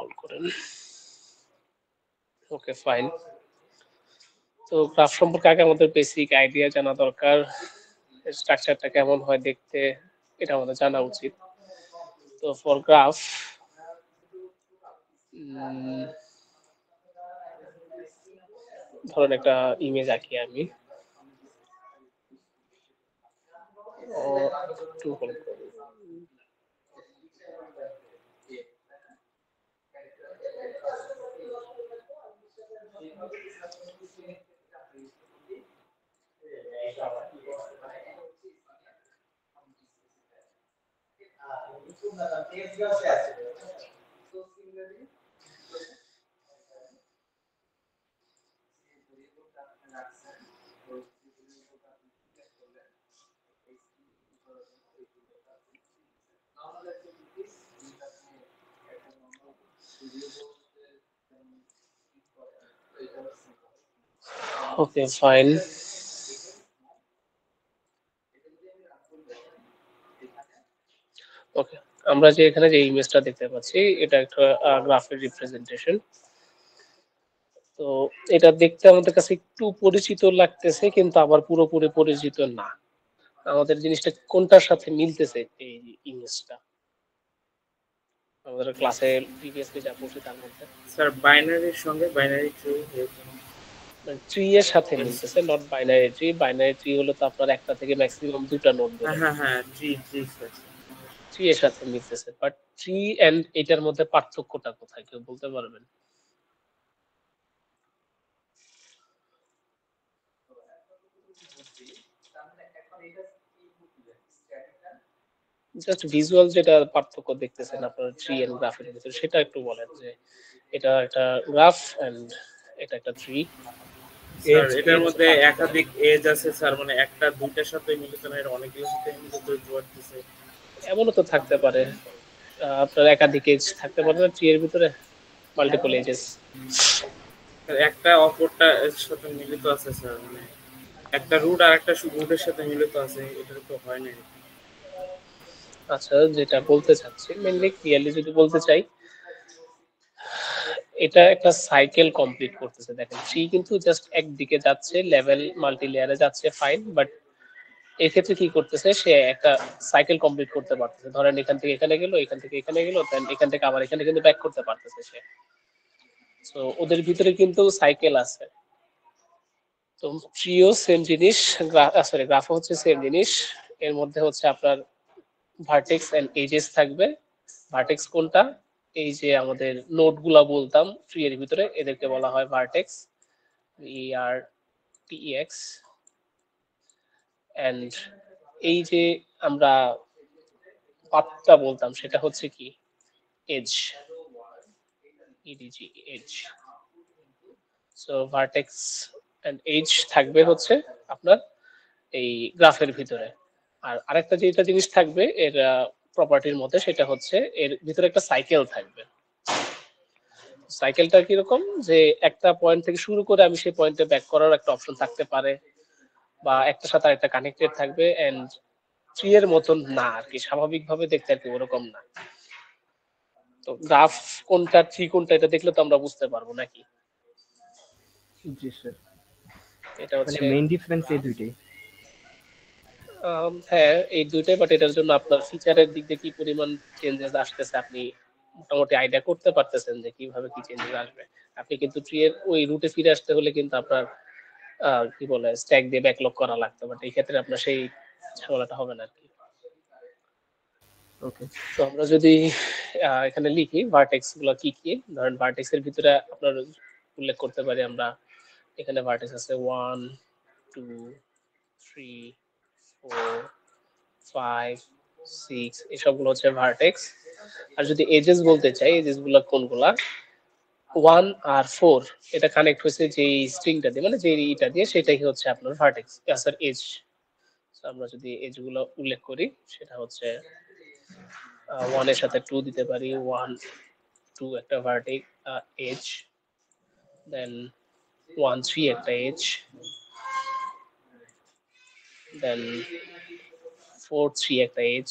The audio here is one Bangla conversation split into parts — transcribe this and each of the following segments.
স্ক্রল করেন। ওকে, ফাইন। তো গ্রাফ সম্পর্কে আগে আমাদের বেসিক আইডিয়া জানা দরকার। স্ট্রাকচারটা কেমন হয় দেখতে, এটা আমাদের জানা উচিত। তো ফর গ্রাফ, ধরেন একটা ইমেজ আঁকি আমি। একটু হোল্ড করুন। ওকে, ফাইন। ওকে, আমরা যে এখানে যে ইমেজটা দেখতে পাচ্ছি এটা একটা গ্রাফের রিপ্রেজেন্টেশন। তো এটা দেখতে আমাদের কাছে একটু পরিচিত লাগতেছে, কিন্তু আবার পুরোপুরি পরিচিত না। আমাদের জিনিসটা কোনটার সাথে মিলতেছে এই ইমেজটা আমাদের ক্লাসে প্রিভিয়াসলি যা পড়ছি তার মধ্যে? স্যার বাইনারির সঙ্গে বাইনারি ট্রি ট্রি এর সাথে মিলতেছে, not binary tree. Binary tree হলো তো আপনার একটা থেকে ম্যাক্সিমাম দুটা নোড ধরে। হ্যাঁ হ্যাঁ ট্রি ট্রি স্যার। ট্রি এর সাথে মিলতেছে, বাট ট্রি এন্ড এটার মধ্যে পার্থক্যটা কোথায় কেউ বলতে পারবেন? জাস্ট ভিজুয়াল যেটা পার্থক্য দেখতেছেন আপনার ট্রি এন্ড গ্রাফের ভিতরে, সেটা একটু বলেন যে এটা একটা গ্রাফ এন্ড এটা একটা ট্রি। স্যার এজ এটার এজ মধ্যে পার্থক্যটা একাধিক এজ আছে স্যার, মানে একটা দুইটার সাথে মিলিত না, এর অনেকগুলোর সাথে মিলিত করতেছে। এমনও তো থাকতে পারে, আপনার একাধিক এজ থাকতে পারে না ট্রি এর ভিতরে, মাল্টিপল এজেস। একটা অপরটা এর সাথে মিলিত আছে স্যার, মানে একটা রুট আর একটা রুটের সাথে মিলিত আছে, এটা তো হয় না। আচ্ছা, যেটা বলতে চাচ্ছি মেনলি ক্লিয়ারলি যদি বলতে চাই, এটা একটা সাইকেল কমপ্লিট করতেছে। দেখেন ট্রি কিন্তু জাস্ট একদিকে যাচ্ছে, লেভেল মাল্টি লেয়ারে যাচ্ছে, ফাইন। বাট এক্ষেত্রে কি করতেছে, সে একটা সাইকেল কমপ্লিট করতে পারতেছে। ধরেন এখান থেকে এখানে গেল, এখান থেকে এখানে গেল, দেন এখান থেকে আবার এখানে কিন্তু ব্যাক করতে পারতেছে সে। তো ওদের ভিতরে কিন্তু সাইকেল আছে। তো ট্রিও সেম জিনিস, সরি গ্রাফও হচ্ছে সেম জিনিস। এর মধ্যে হচ্ছে আপনার ভার্টেক্স এন্ড এজেস থাকবে। ভার্টেক্স কোনটা? এই যে আমাদের নোড গুলা বলতাম ট্রি এর ভিতরে, এদেরকে বলা হয় ভার্টেক্স, VRTEX। এন্ড এই যে আমরা পাথটা বলতাম সেটা হচ্ছে কি, edge, EDG, edge. So vertex and edge থাকবে হচ্ছে আপনার এই গ্রাফের ভিতরে। আর আরেকটা যেটা জিনিস থাকবে এর প্রপার্টির মধ্যে, সেটা হচ্ছে এর ভিতরে একটা সাইকেল থাকবে। সাইকেলটা কিরকম, যে একটা পয়েন্ট থেকে শুরু করে আমি সেই পয়েন্টে ব্যাক করার একটা অপশন থাকতে পারে, বা একটা সাথে আরেকটা কানেক্টেড থাকবে। এন্ড ট্রি এর মতন না আর কি, স্বাভাবিকভাবে দেখতে আর কি ওরকম না। তো গ্রাফ কোনটা ট্রি কোনটা এটা দেখলে তো আমরা বুঝতে পারবো নাকি? জি স্যার, এটা মানে হচ্ছে মেইন ডিফারেন্স এই গ্রাফ। দুইটাই। হ্যাঁ, এই দুইটাই। বাট এটার জন্য আপনার ফিচারের দিক দিয়ে কি পরিমাণ চেঞ্জেস আসতেছে আপনি মোটামুটি আইডিয়া করতে পারতেছেন যে কিভাবে কি চেঞ্জেস আসবে। আপনি কিন্তু ট্রি এর ওই রুটে ফিরে আসতে হলে কিন্তু আপনার কি বলে স্ট্যাক দিয়ে ব্যাকলগ করা লাগতো, বাট এই ক্ষেত্রে আপনার সেই ঝামেলাটা হবে না আর কি। ওকে। তো আমরা যদি এখানে লিখি ভার্টেক্স গুলো কি কি, ধরেন ভার্টেক্স এর ভিতরে আপনার উল্লেখ করতে পারি আমরা, এখানে ভার্টেক্স আছে 1 2 3 4 5 6, এসবগুলো হচ্ছে ভার্টেক্স। আর যদি এজেস বলতে চাই, এজেস গুলো কোনগুলা, 1 আর 4 এটা কানেক্ট হয়েছে যে স্ট্রিংটা দিয়ে, মানে যে ইটা দিয়ে, সেটাই হচ্ছে আপনার ভার্টেক্স আর এজ। আমরা যদি এজ গুলো উল্লেখ করি, সেটা হচ্ছে 1 এর সাথে 2 দিতে পারি, 1 2 একটা ভার্টেক্স এজ, দেন 1 3 একটা এজ, দেন 4 3 একটা এজ।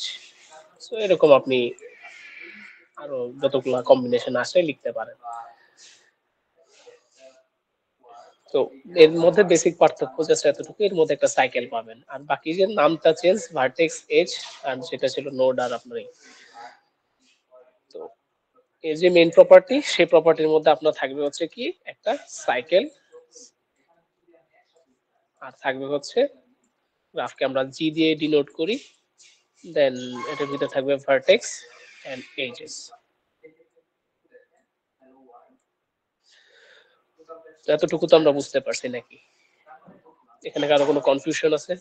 সো এরকম আপনি আরো যতগুলো কম্বিনেশন আসে লিখতে পারেন। তো এর মধ্যে বেসিক পার্থক্য জাস্ট এতটুকু, এর মধ্যে একটা সাইকেল পাবেন, আর বাকি যে নামটা চেঞ্জ, ভার্টেক্স, এজ, আর যেটা ছিল নোড আর আপনার তো এই যে মেইন প্রপার্টি, সেই প্রপার্টির মধ্যে আপনার থাকবে হচ্ছে কি একটা সাইকেল, আর থাকবে হচ্ছে গ্রাফকে আমরা জি দিয়ে ডিনোট করি, দেন এটার ভিতরে থাকবে ভার্টেক্স এন্ড এজেস। এতটুকু তো আমরা বুঝতে পারছি নাকি? এখানে কারো কোনো কনফিউশন আছে?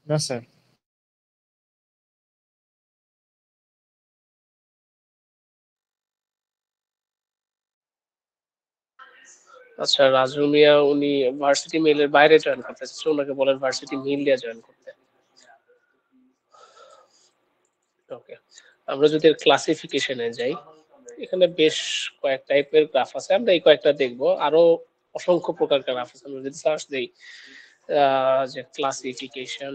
না স্যার। আচ্ছা, রাজু মিয়া উনি ভার্সিটি মেইলের বাইরে জয়েন করতে চাচ্ছে, ওনাকে বলেন ভার্সিটি মেইল দিয়ে জয়েন করতে। ওকে, আমরা যদি ক্লাসিফিকেশনে যাই, এখানে বেশ কয়েক টাইপের গ্রাফ আছে, আমরা এই কয়েকটা দেখবো, আরো অসংখ্য প্রকার গ্রাফ আছে। আমরা যদি সার্চ দেই যে ক্লাসিফিকেশন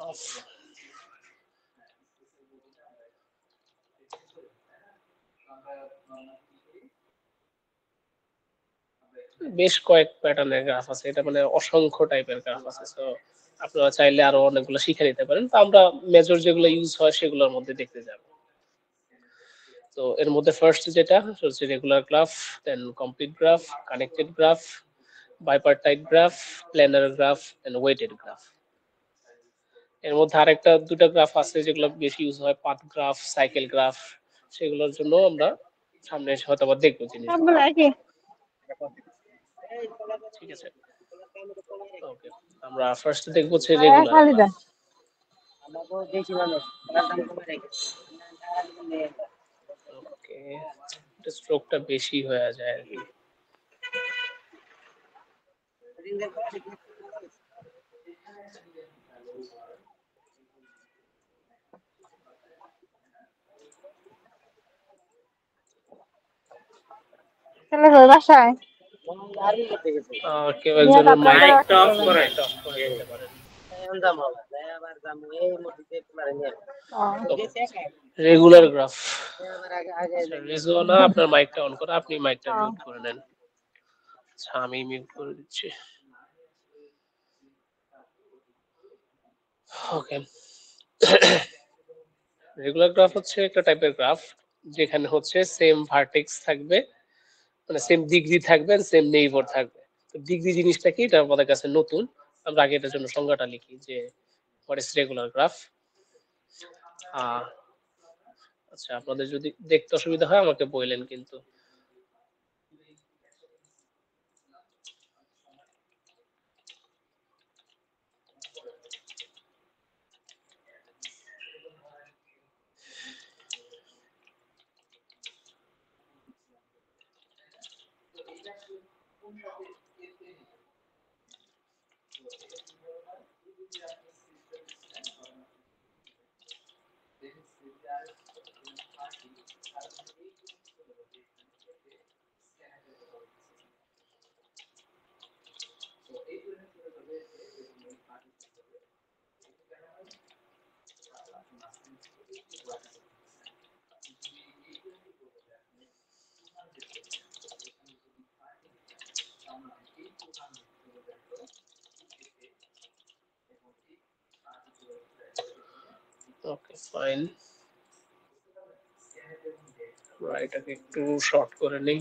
অফ, বেশ কয়েক প্যাটার্নের গ্রাফ আছে, এটা মানে অসংখ্য টাইপের গ্রাফ আছে। তো আপনারা চাইলে আরো অনেকগুলো শিখে নিতে পারেন, তো আমরা মেজর যেগুলো ইউজ হয় সেগুলোর মধ্যে দেখতে যাব। তো এর মধ্যে ফার্স্ট যেটা হচ্ছে regular graph, then complete graph, connected graph, bipartite graph, planar graph and weighted graph. এর মধ্যে আরেকটা দুটো গ্রাফ আছে যেগুলো বেশি ইউজ হয়, পাথ গ্রাফ, সাইকেল গ্রাফ, সেগুলোর জন্য আমরা সামনে এসে হয়তো আবার দেখবো জিনিসগুলো। ঠিক আছে, ওকে, আমরা ফার্স্ট দেখবো হচ্ছে রেগুলার গ্রাফ। ওকে, এটা স্ট্রোকটা বেশি হয়ে যায় আর কি। বাসায় কেউ একজনের মাইকটা অফ করে। দিতে পারেন। রেগুলার গ্রাফ, রেজওয়ানা আপনার মাইকটা অন করা, আপনি মাইকটা মিউট করে নেন। আচ্ছা, আমি মিউট করে দিচ্ছি। ওকে, রেগুলার গ্রাফ হচ্ছে একটা টাইপের গ্রাফ যেখানে হচ্ছে সেম ভার্টেক্স থাকবে, মানে সেম ডিগ্রি থাকবে, সেম নেইবার থাকবে। তো ডিগ্রি জিনিসটা কি, এটা আমাদের কাছে নতুন, আমরা আগে এটার জন্য সংজ্ঞাটা লিখি যে হোয়াট ইজ রেগুলার গ্রাফ। আচ্ছা, আপনাদের যদি দেখতে অসুবিধা হয় আমাকে বললেন কিন্তু। ওকে, ফাইন, এটাকে একটু শর্ট করে নেই।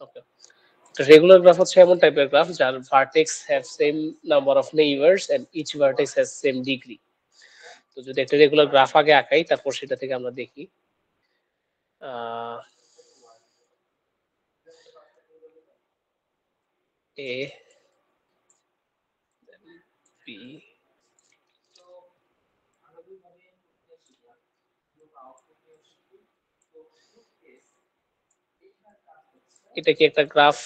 ওকে, রেগুলার গ্রাফ হচ্ছে এমন টাইপের গ্রাফ যার vertex have same number of neighbours and each vertex has same degree. তো যদি একটা রেগুলার গ্রাফ আগে আঁকাই, তারপর সেটা থেকে আমরা দেখি এ বি, এটা কি একটা গ্রাফ?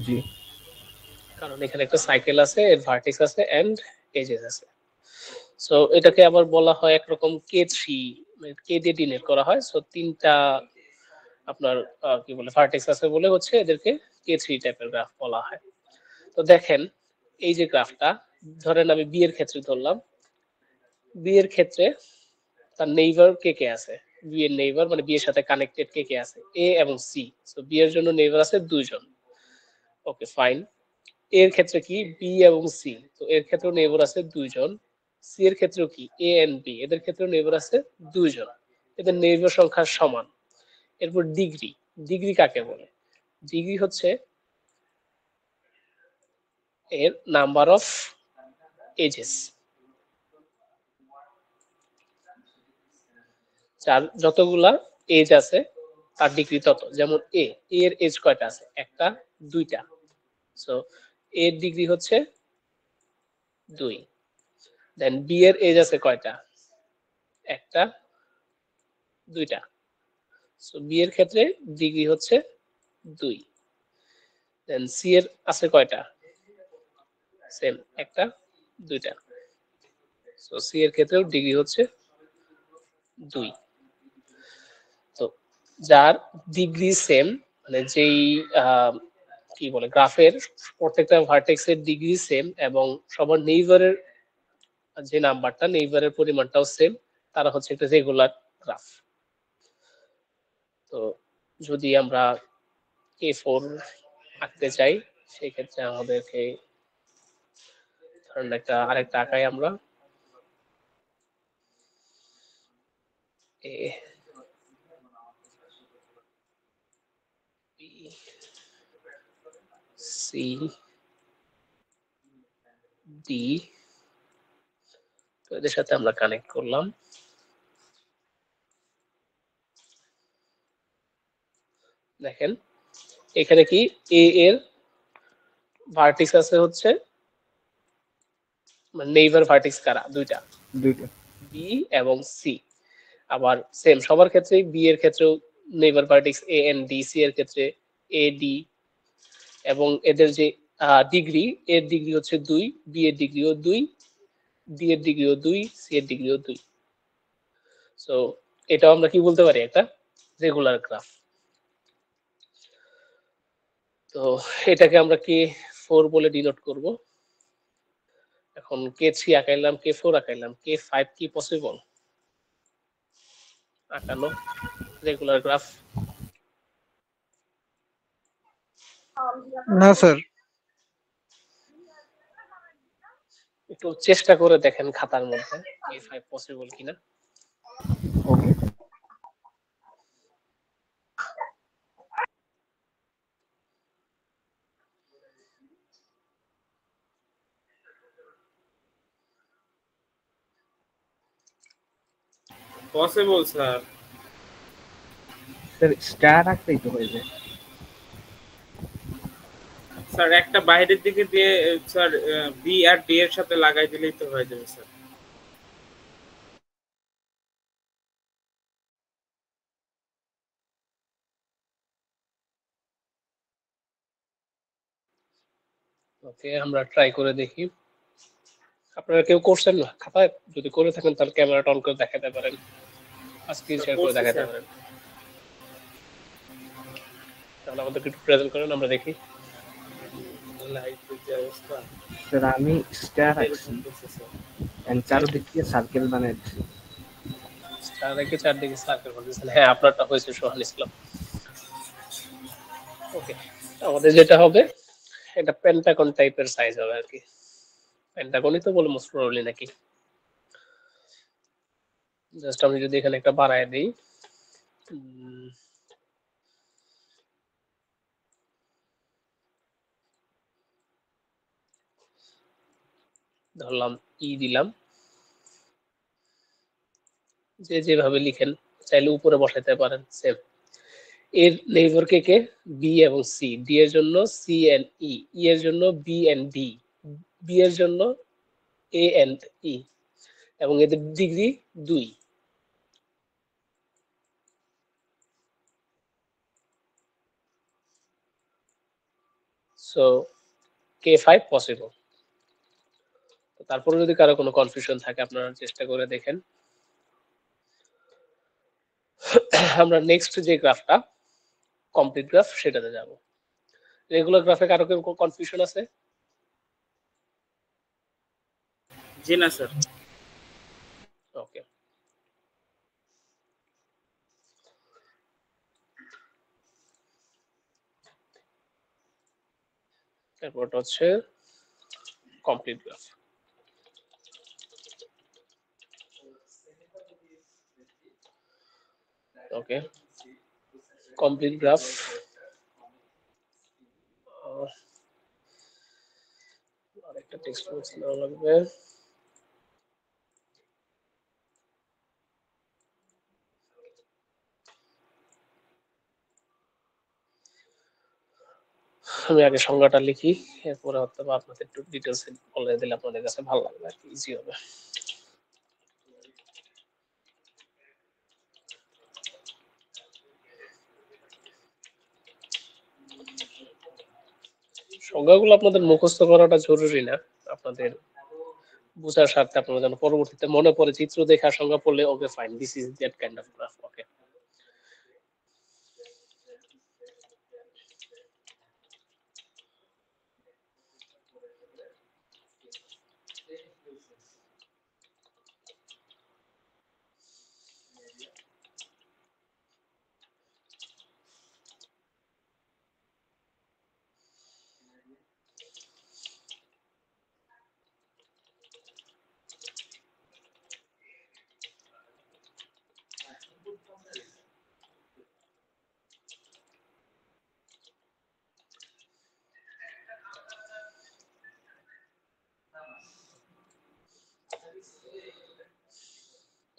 জি কারণ এখানে একটা সাইকেল আছে, এর ভার্টেক্স আছে এন্ড এজেস আছে। সো এটাকে আবার বলা হয় একরকম কে3, মানে কে দিয়ে ডিনোট করা হয়। সো তিনটা আপনার কি বলে ভার্টেক্স আছে বলে হচ্ছে এদেরকে কে3 টাইপের গ্রাফ বলা হয়। তো দেখেন এই যে গ্রাফটা, ধরেন আমি বি এর ক্ষেত্রে ধরলাম, বি এর ক্ষেত্রে তার নেইবার কে কে আছে, বি এর নেইবার মানে বি এর সাথে কানেক্টেড কে কে আছে, এ এবং সি। সো বি এর জন্য নেইবার আছে দুইজন। Okay fine. এর ক্ষেত্রে কি বি এবং সি, তো এর ক্ষেত্রেও নেইবার আছে দুইজন। সি এর ক্ষেত্রেও কি এ এন্ড বি, এদের ক্ষেত্রেও নেইবার আছে দুইজন। এদের নেইবার সংখ্যা সমান। এরপর ডিগ্রি, ডিগ্রি কাকে বলে? ডিগ্রি হচ্ছে এর নাম্বার অফ এজেস, যার যতগুলা এজ আছে তার ডিগ্রি তত। যেমন এ এর এজ কয়টা আছে? একটা, দুইটা। সো এর ডিগ্রি হচ্ছে 2। দেন বি এর এজ আছে কয়টা? একটা, দুইটা। সো বি এর ক্ষেত্রে ডিগ্রি হচ্ছে 2। দেন সি এর আছে কয়টা? সেম, একটা, দুইটা। সো সি এর ক্ষেত্রেও ডিগ্রি হচ্ছে 2। তো যার ডিগ্রি সেম, মানে যেই কি বলে গ্রাফের প্রত্যেকটা ভার্টেক্সের ডিগ্রি সেম এবং সবার নেইবারের যে নাম্বারটা, নেইবারের পরিমাণটাও সেম, তারা হচ্ছে একটা রেগুলার গ্রাফ। তো যদি আমরা কে4 আঁকতে চাই, সেই ক্ষেত্রে আমাদেরকে ধরেন আরেকটা আঁকাই আমরা। এ বি সি ডি, তো এদের সাথে আমরা কানেক্ট করলাম। দেখেন এখানে কি এ এর ভার্টেক্স আছে হচ্ছে, মানে নেইবার ভার্টেক্স কারা? দুইটা, দুইটা। বি এবং সি। আবার সেম সবার ক্ষেত্রে বি এর ক্ষেত্রেও neighbour vertex A and D, C এর ক্ষেত্রে এ ডি। এবং এদের যে ডিগ্রি, এর ডিগ্রি হচ্ছে 2, বি এর ডিগ্রিও 2, ডি এর ডিগ্রিও 2, সি এর ডিগ্রিও 2। সো এটাও আমরা কি বলতে পারি? একটা রেগুলার গ্রাফ। তো এটাকে আমরা কে4 বলে ডিনোট করব। এখন কে3 আঁকাইলাম, কে4 আঁকাইলাম, কে5 কি পসিবল আঁকানো রেগুলার গ্রাফ? না স্যার। একটু চেষ্টা করে দেখেন খাতার মধ্যে কে5 পসিবল কিনা। Okay. Possible sir. Sir star আঁকতেই তো হয়ে যায়। স্যার একটা বাইরের দিকে দিয়ে স্যার বি আর ডি এর সাথে লাগাই দিলেই তো হয়ে যাবে স্যার। ওকে আমরা ট্রাই করে দেখি। আপনারা কেউ করছেন না খাতায়? যদি করে থাকেন তাহলে ক্যামেরাটা অন করে দেখাতে পারেন, স্ক্রিন শেয়ার করে করছি দেখাতে স্যার। পারেন। তাহলে আমাদেরকে একটু প্রেজেন্ট করেন, আমরা দেখি। লাইটের যে অবস্থা স্যার আমি স্টার আঁকছি এরকম করছে স্যার। এন্ড চারদিক দিয়ে সার্কেল বানাই দিচ্ছি। স্টার রেখে চারদিকে সার্কেল করতেছেন। হ্যাঁ আপনারটা হয়েছে সোহান ইসলাম। ওকে, আমাদের যেটা হবে এটা পেন্টাগন টাইপের সাইজ হবে আর কি। পেন্টাগনই তো বলে মোস্ট প্রবাবলি নাকি। জাস্ট আমি যদি এখানে একটা বাড়ায় দিই, ধরলাম ই দিলাম, যে যেভাবে লিখেন চাইলে উপরে বসাইতে পারেন সেম। এর নেইবার কে কে? বি এবং সি। ডি এর জন্য সি এন্ড ই, ই এর জন্য বি এন্ড ডি, বি এর জন্য এ এন্ড ই, এবং এদের ডিগ্রি 2। So K5 possible. তারপরে যদি কারো কোনো কনফিউশন থাকে আপনারা চেষ্টা করে দেখেন। আমরা নেক্সট যে গ্রাফটা কমপ্লিট গ্রাফ সেটাতে যাব। রেগুলার গ্রাফে কারো কেউ কনফিউশন আছে? জি না স্যার। ওকে, তারপরটা হচ্ছে কমপ্লিট গ্রাফ। ওকে, কমপ্লিট গ্রাফ আরেকটা টেক্সট বক্স নেওয়া লাগবে। আমি আগে সংজ্ঞাটা লিখি, এরপরে হয়তো আপনাদের একটু ডিটেলস বলে দিলে আপনাদের কাছে ভালো লাগবে আর কি, ইজি হবে। সংজ্ঞাগুলো আপনাদের মুখস্থ করাটা জরুরি না, আপনাদের বোঝার স্বার্থে আপনাদের যেন পরবর্তীতে মনে পড়ে, চিত্র দেখা সংজ্ঞা পড়লে okay fine, this is that kind of graph. Okay,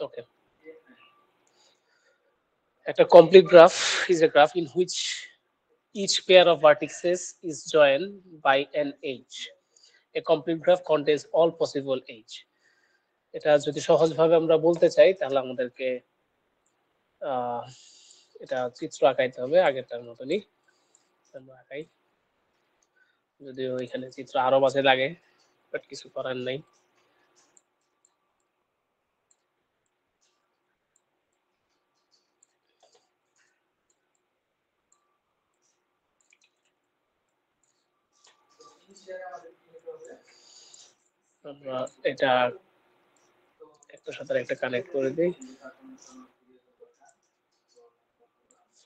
okay, একটা complete graph is a graph in which each pair of vertices is joined by an edge. A complete graph contains all possible edge. এটা যদি সহজভাবে আমরা বলতে চাই তাহলে আমাদেরকে এটা চিত্র আঁকাইতে হবে আগেরটার মতনই। আমরা আঁকাই, যদিও এখানে চিত্র আরো মাঝে লাগে, বাট কিছু করার নাই। আমরা এটা একটার সাথে একটা কানেক্ট করে দিই।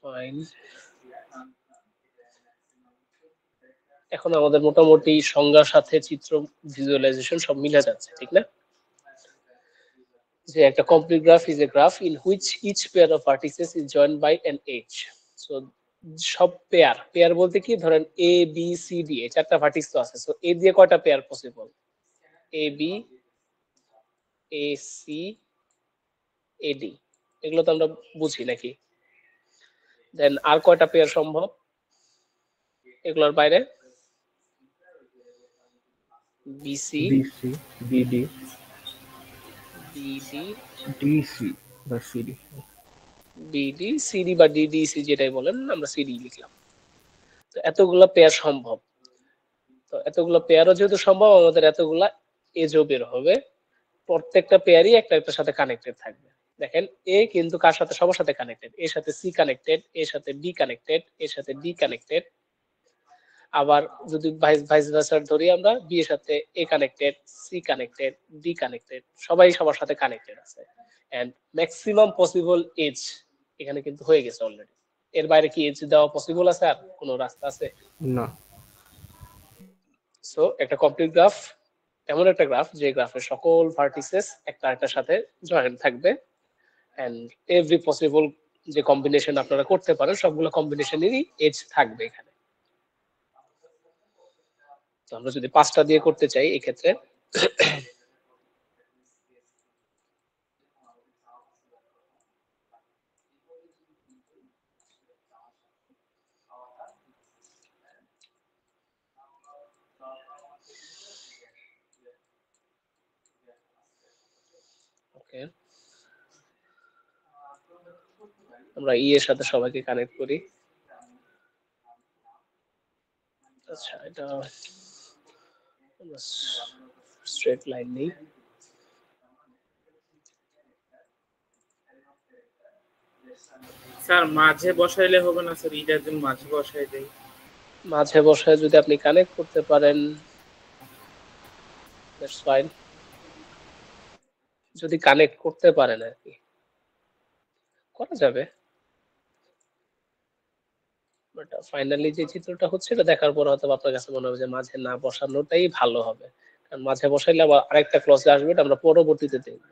ফাইন, এখন আমাদের মোটামুটি সংজ্ঞার সাথে চিত্র ভিজুয়ালাইজেশন সব মিলে যাচ্ছে, ঠিক না? যে একটা complete graph is a graph in which each pair of vertices is joined by an edge. So সব পেয়ার, পেয়ার বলতে কি, ধরেন এ বি সি ডি, এই চারটা ভার্টিক্স তো আছে, সো এ দিয়ে কয়টা pair possible? A B, A C, A D, এগুলো তো আমরা বুঝি নাকি? দেন আর কয়টা পেয়ার সম্ভব এগুলোর বাইরে? BC, BC, BD, BD, DC বা সিডি। বিডি, সিডি বা ডিডিসি যেটাই বলেন, আমরা সিডি লিখলাম। তো এতগুলা পেয়ার সম্ভব। তো এতগুলা পেয়ারও যেহেতু সম্ভব, আমাদের এতগুলা এজও বের হবে। প্রত্যেকটা পেয়ারই একটা একটার সাথে কানেক্টেড থাকবে। দেখেন এ কিন্তু কার সাথে? সবার সাথে কানেক্টেড। এর সাথে সি কানেক্টেড, এর সাথে বি কানেক্টেড, এর সাথে ডি কানেক্টেড। আবার যদি ভাইস ভার্সা ধরি, আমরা বি এর সাথে A connected, C connected, D connected, সবাই সবার সাথে কানেক্টেড আছে। এন্ড ম্যাক্সিমাম পসিবল এজ এখানে কিন্তু হয়ে গেছে অলরেডি। এর বাইরে কি এজ দেওয়া পসিবল আছে? আর কোনো রাস্তা আছে? না। সো একটা কমপ্লিট গ্রাফ এমন একটা গ্রাফ যে গ্রাফের সকল ভার্টিসেস একটা একটার সাথে জয়েন্ট থাকবে, এন্ড এভরি পসিবল যে কম্বিনেশন আপনারা করতে পারেন সবগুলো কম্বিনেশনেরই এজ থাকবে এখানে। তো আমরা যদি 5টা দিয়ে করতে চাই এই ক্ষেত্রে ওকে, আমরা ই এর সাথে সবাইকে কানেক্ট করি। আচ্ছা, এটা স্ট্রেট লাইন নেই। স্যার মাঝে বসাইলে হবে না স্যার, ইটার জন্য মাঝে বসাই দেই। মাঝে বসায় যদি আপনি কানেক্ট করতে পারেন, দ্যাটস ফাইন। যদি কানেক্ট করতে পারেন আর কি, করা যাবে। বাট ফাইনালি যে চিত্রটা হচ্ছে এটা দেখার পর হয়তো আপনার কাছে মনে হবে যে মাঝে না বসানোটাই ভালো হবে, কারণ মাঝে বসাইলে আবার আরেকটা ক্লজে আসবে, এটা আমরা পরবর্তীতে দেখব।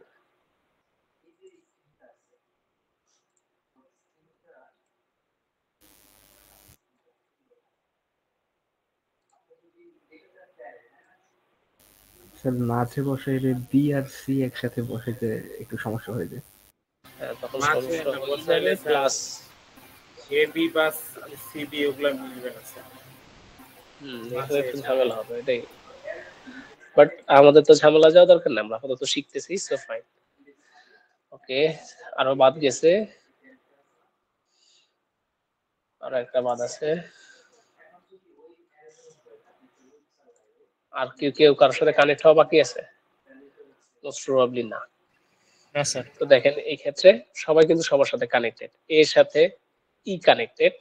স্যার মাঝে বসাইলে বি আর সি একসাথে বসাইতে একটু সমস্যা হয়ে যায়। হ্যাঁ, তখন মাঝে সমস্যা না হয়ে বসাইলে যাবে, স্যার প্লাস এ বি বা সি বি ওগুলা মিলবে না স্যার, এখানে মাঝে একটু ঝামেলা ঝামেলা। হবে এটাই। বাট আমাদের তো ঝামেলা যাওয়া দরকার না, আমরা আপাতত শিখতেছি, সো ফাইন। ওকে, আরো বাদ গেছে, আরো একটা বাদ আছে। আর কেউ কারোর সাথে কানেক্ট হওয়া বাকি আছে? মোস্ট প্রবাবলি না। না স্যার। তো দেখেন এই ক্ষেত্রে সবাই কিন্তু সবার সাথে কানেক্টেড, এর সাথে ই কানেক্টেড।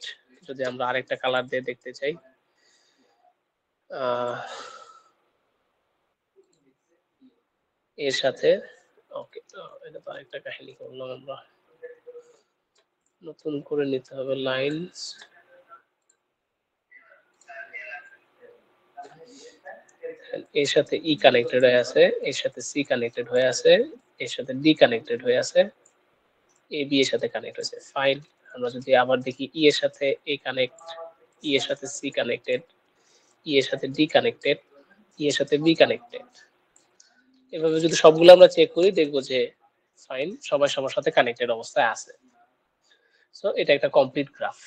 যদি আমরা আরেকটা কালার দিয়ে দেখতে চাই, এর সাথে, ওকে, তো এটা তো আরেকটা কাহিনী করলাম আমরা, নতুন করে নিতে হবে লাইন। এর সাথে ই কানেক্টেড হয়ে আছে, এর সাথে সি কানেক্টেড হয়ে আছে, এর সাথে ডি কানেক্টেড হয়ে আছে, এ বি এর সাথে কানেক্ট হয়েছে, ফাইন। আমরা যদি আবার দেখি ই এর সাথে এ কানেক্ট, ই এর সাথে সি কানেক্টেড, ই এর সাথে ডি কানেক্টেড, ই এর সাথে বি কানেক্টেড। এভাবে যদি সবগুলো আমরা চেক করি, দেখবো যে ফাইন, সবাই সবার সাথে কানেক্টেড অবস্থায় আছে। সো এটা একটা কমপ্লিট গ্রাফ।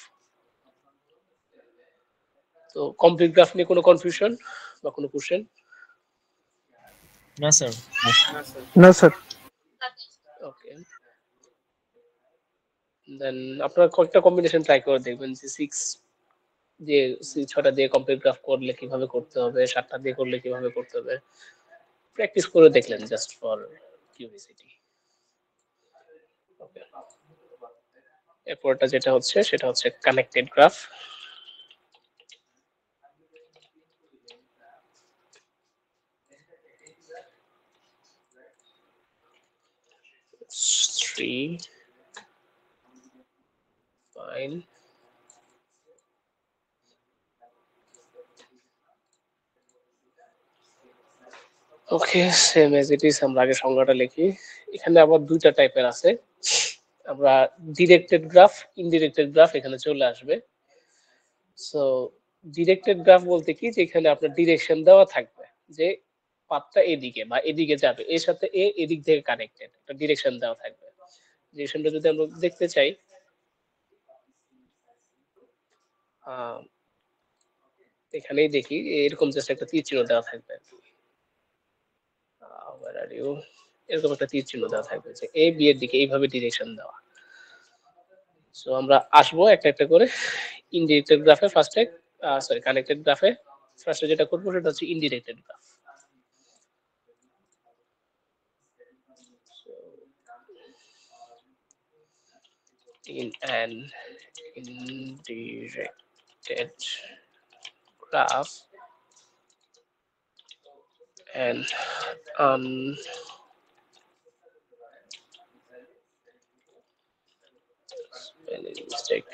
তো কমপ্লিট গ্রাফ নিয়ে কোনো কনফিউশন বা কোনো কোশ্চেন? না স্যার। না স্যার। না স্যার। ওকে, দেন আপনারা কয়েকটা কম্বিনেশন ট্রাই করে দেখবেন যে 6 দিয়ে 6টা দিয়ে কমপ্লিট গ্রাফ করলে কিভাবে করতে হবে, 7টা দিয়ে করলে কিভাবে করতে হবে, প্র্যাকটিস করে দেখলেন জাস্ট ফর কিউরিওসিটি। ওকে, এরপরটা যেটা হচ্ছে সেটা হচ্ছে connected graph. Three, fine. Okay, same as it is, আমরা আগে সংজ্ঞাটা লিখি। এখানে আবার দুইটা টাইপের আছে, আমরা ডিরেক্টেড গ্রাফ, ইনডিরেক্টেড গ্রাফ এখানে চলে আসবে। সো ডিরেক্টেড গ্রাফ বলতে কি, যেখানে আপনার ডিরেকশন দেওয়া থাকবে যে পাথটা এদিকে বা এদিকে যাবে, এর সাথে এ এদিক থেকে কানেক্টেড, একটা ডিরেকশন দেওয়া থাকবে। ডিরেকশনটা যদি আমরা দেখতে চাই, এখানেই দেখি এরকম জাস্ট একটা তীর চিহ্ন দেওয়া থাকবে। where are you, এরকম একটা তীর চিহ্ন দেওয়া থাকবে যে এ বি এর দিকে এইভাবে ডিরেকশন দেওয়া। সো আমরা আসবো একটা একটা করে। ইনডিরেক্টেড গ্রাফে ফার্স্টে, সরি কানেক্টেড গ্রাফে ফার্স্টে যেটা করবো সেটা হচ্ছে indirected graph. In an indirected graph, and spelling mistake,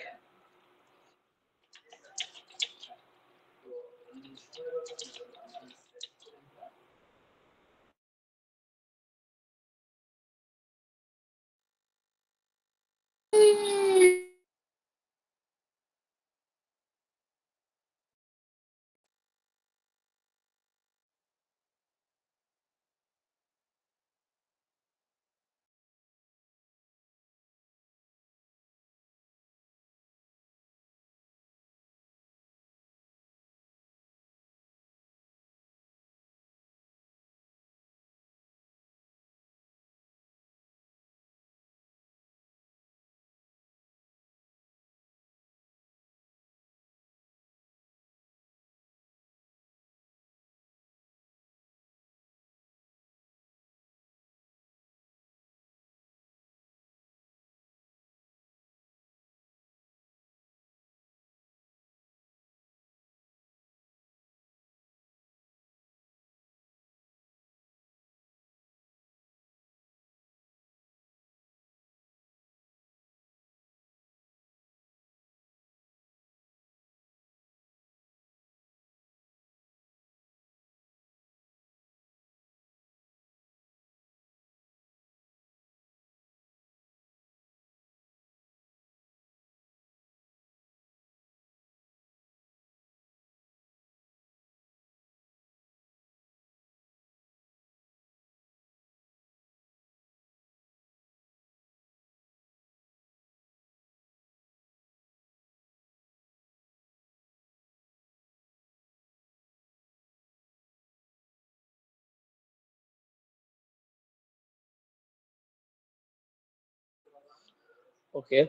okay,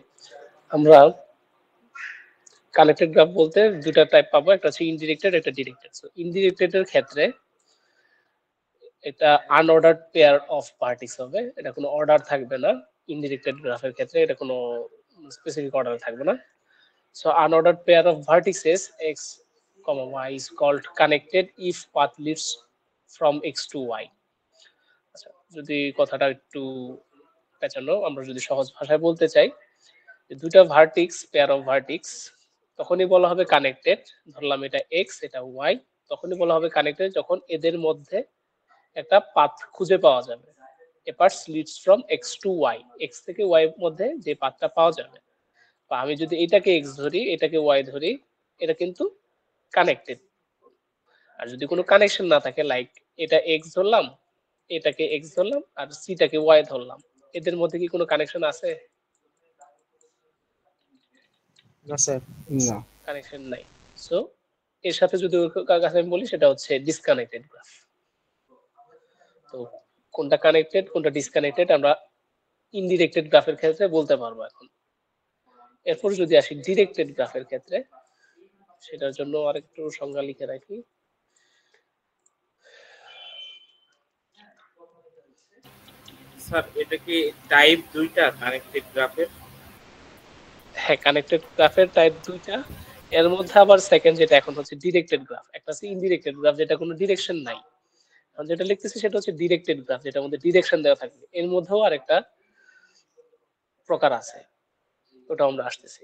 আমরা কানেক্টেড গ্রাফ বলতে দুটা টাইপ পাবো, একটা হচ্ছে ইনডিরেক্টেড, একটা ডিরেক্টেড। সো ইনডিরেক্টেড এর ক্ষেত্রে এটা আনঅর্ডার্ড পেয়ার অফ ভার্টিক্স হবে, এটা কোনো অর্ডার থাকবে না। ইনডিরেক্টেড গ্রাফের ক্ষেত্রে এটা কোনো স্পেসিফিক অর্ডার থাকবে না। So unordered pair of vertices x, y is called connected if path leads from x to y. আচ্ছা, যদি কথাটা একটু পেঁচানো, আমরা যদি সহজ ভাষায় বলতে চাই, যে দুটা ভার্টিক্স, পেয়ার অফ ভার্টিক্স, তখনই বলা হবে কানেক্টেড। ধরলাম এটা x, এটা y, তখনই বলা হবে কানেক্টেড যখন এদের মধ্যে একটা পাথ খুঁজে পাওয়া যাবে। A path leads from x to y, x থেকে y এর মধ্যে যে পাথটা পাওয়া যাবে। বা আমি যদি এটাকে x ধরি, এটাকে y ধরি, এটা কিন্তু কানেক্টেড। আর যদি কোনো কানেকশন না থাকে, লাইক এটা x ধরলাম, এটাকে x ধরলাম, আর c টাকে y ধরলাম, এদের মধ্যে কি কোনো কানেকশন আছে? না স্যার। না। কানেকশন নাই। সো এর সাথে যদি ওর কাছে আমি বলি, সেটা হচ্ছে ডিসকানেক্টেড গ্রাফ। তো কোনটা কানেক্টেড কোনটা ডিসকানেক্টেড আমরা ইনডিরেক্টেড গ্রাফের ক্ষেত্রে বলতে পারবো এখন। এরপর যদি আসি ডিরেক্টেড গ্রাফের ক্ষেত্রে, সেটার জন্য আরেকটু সংজ্ঞা লিখে রাখি। স্যার এটা কি টাইপ দুইটা কানেক্টেড গ্রাফের? হ্যাঁ, কানেক্টেড গ্রাফের টাইপ দুইটা। এর মধ্যে আবার সেকেন্ড যেটা এখন হচ্ছে ডিরেক্টেড গ্রাফ, একটা আছে ইনডিরেক্টেড গ্রাফ যেটা কোনো ডিরেকশন নাই। এখন যেটা লিখতেছি সেটা হচ্ছে ডিরেক্টেড গ্রাফ, যেটার মধ্যে ডিরেকশন দেওয়া থাকবে। এর মধ্যেও আরেকটা প্রকার আছে, ওটা আমরা আসতেছি।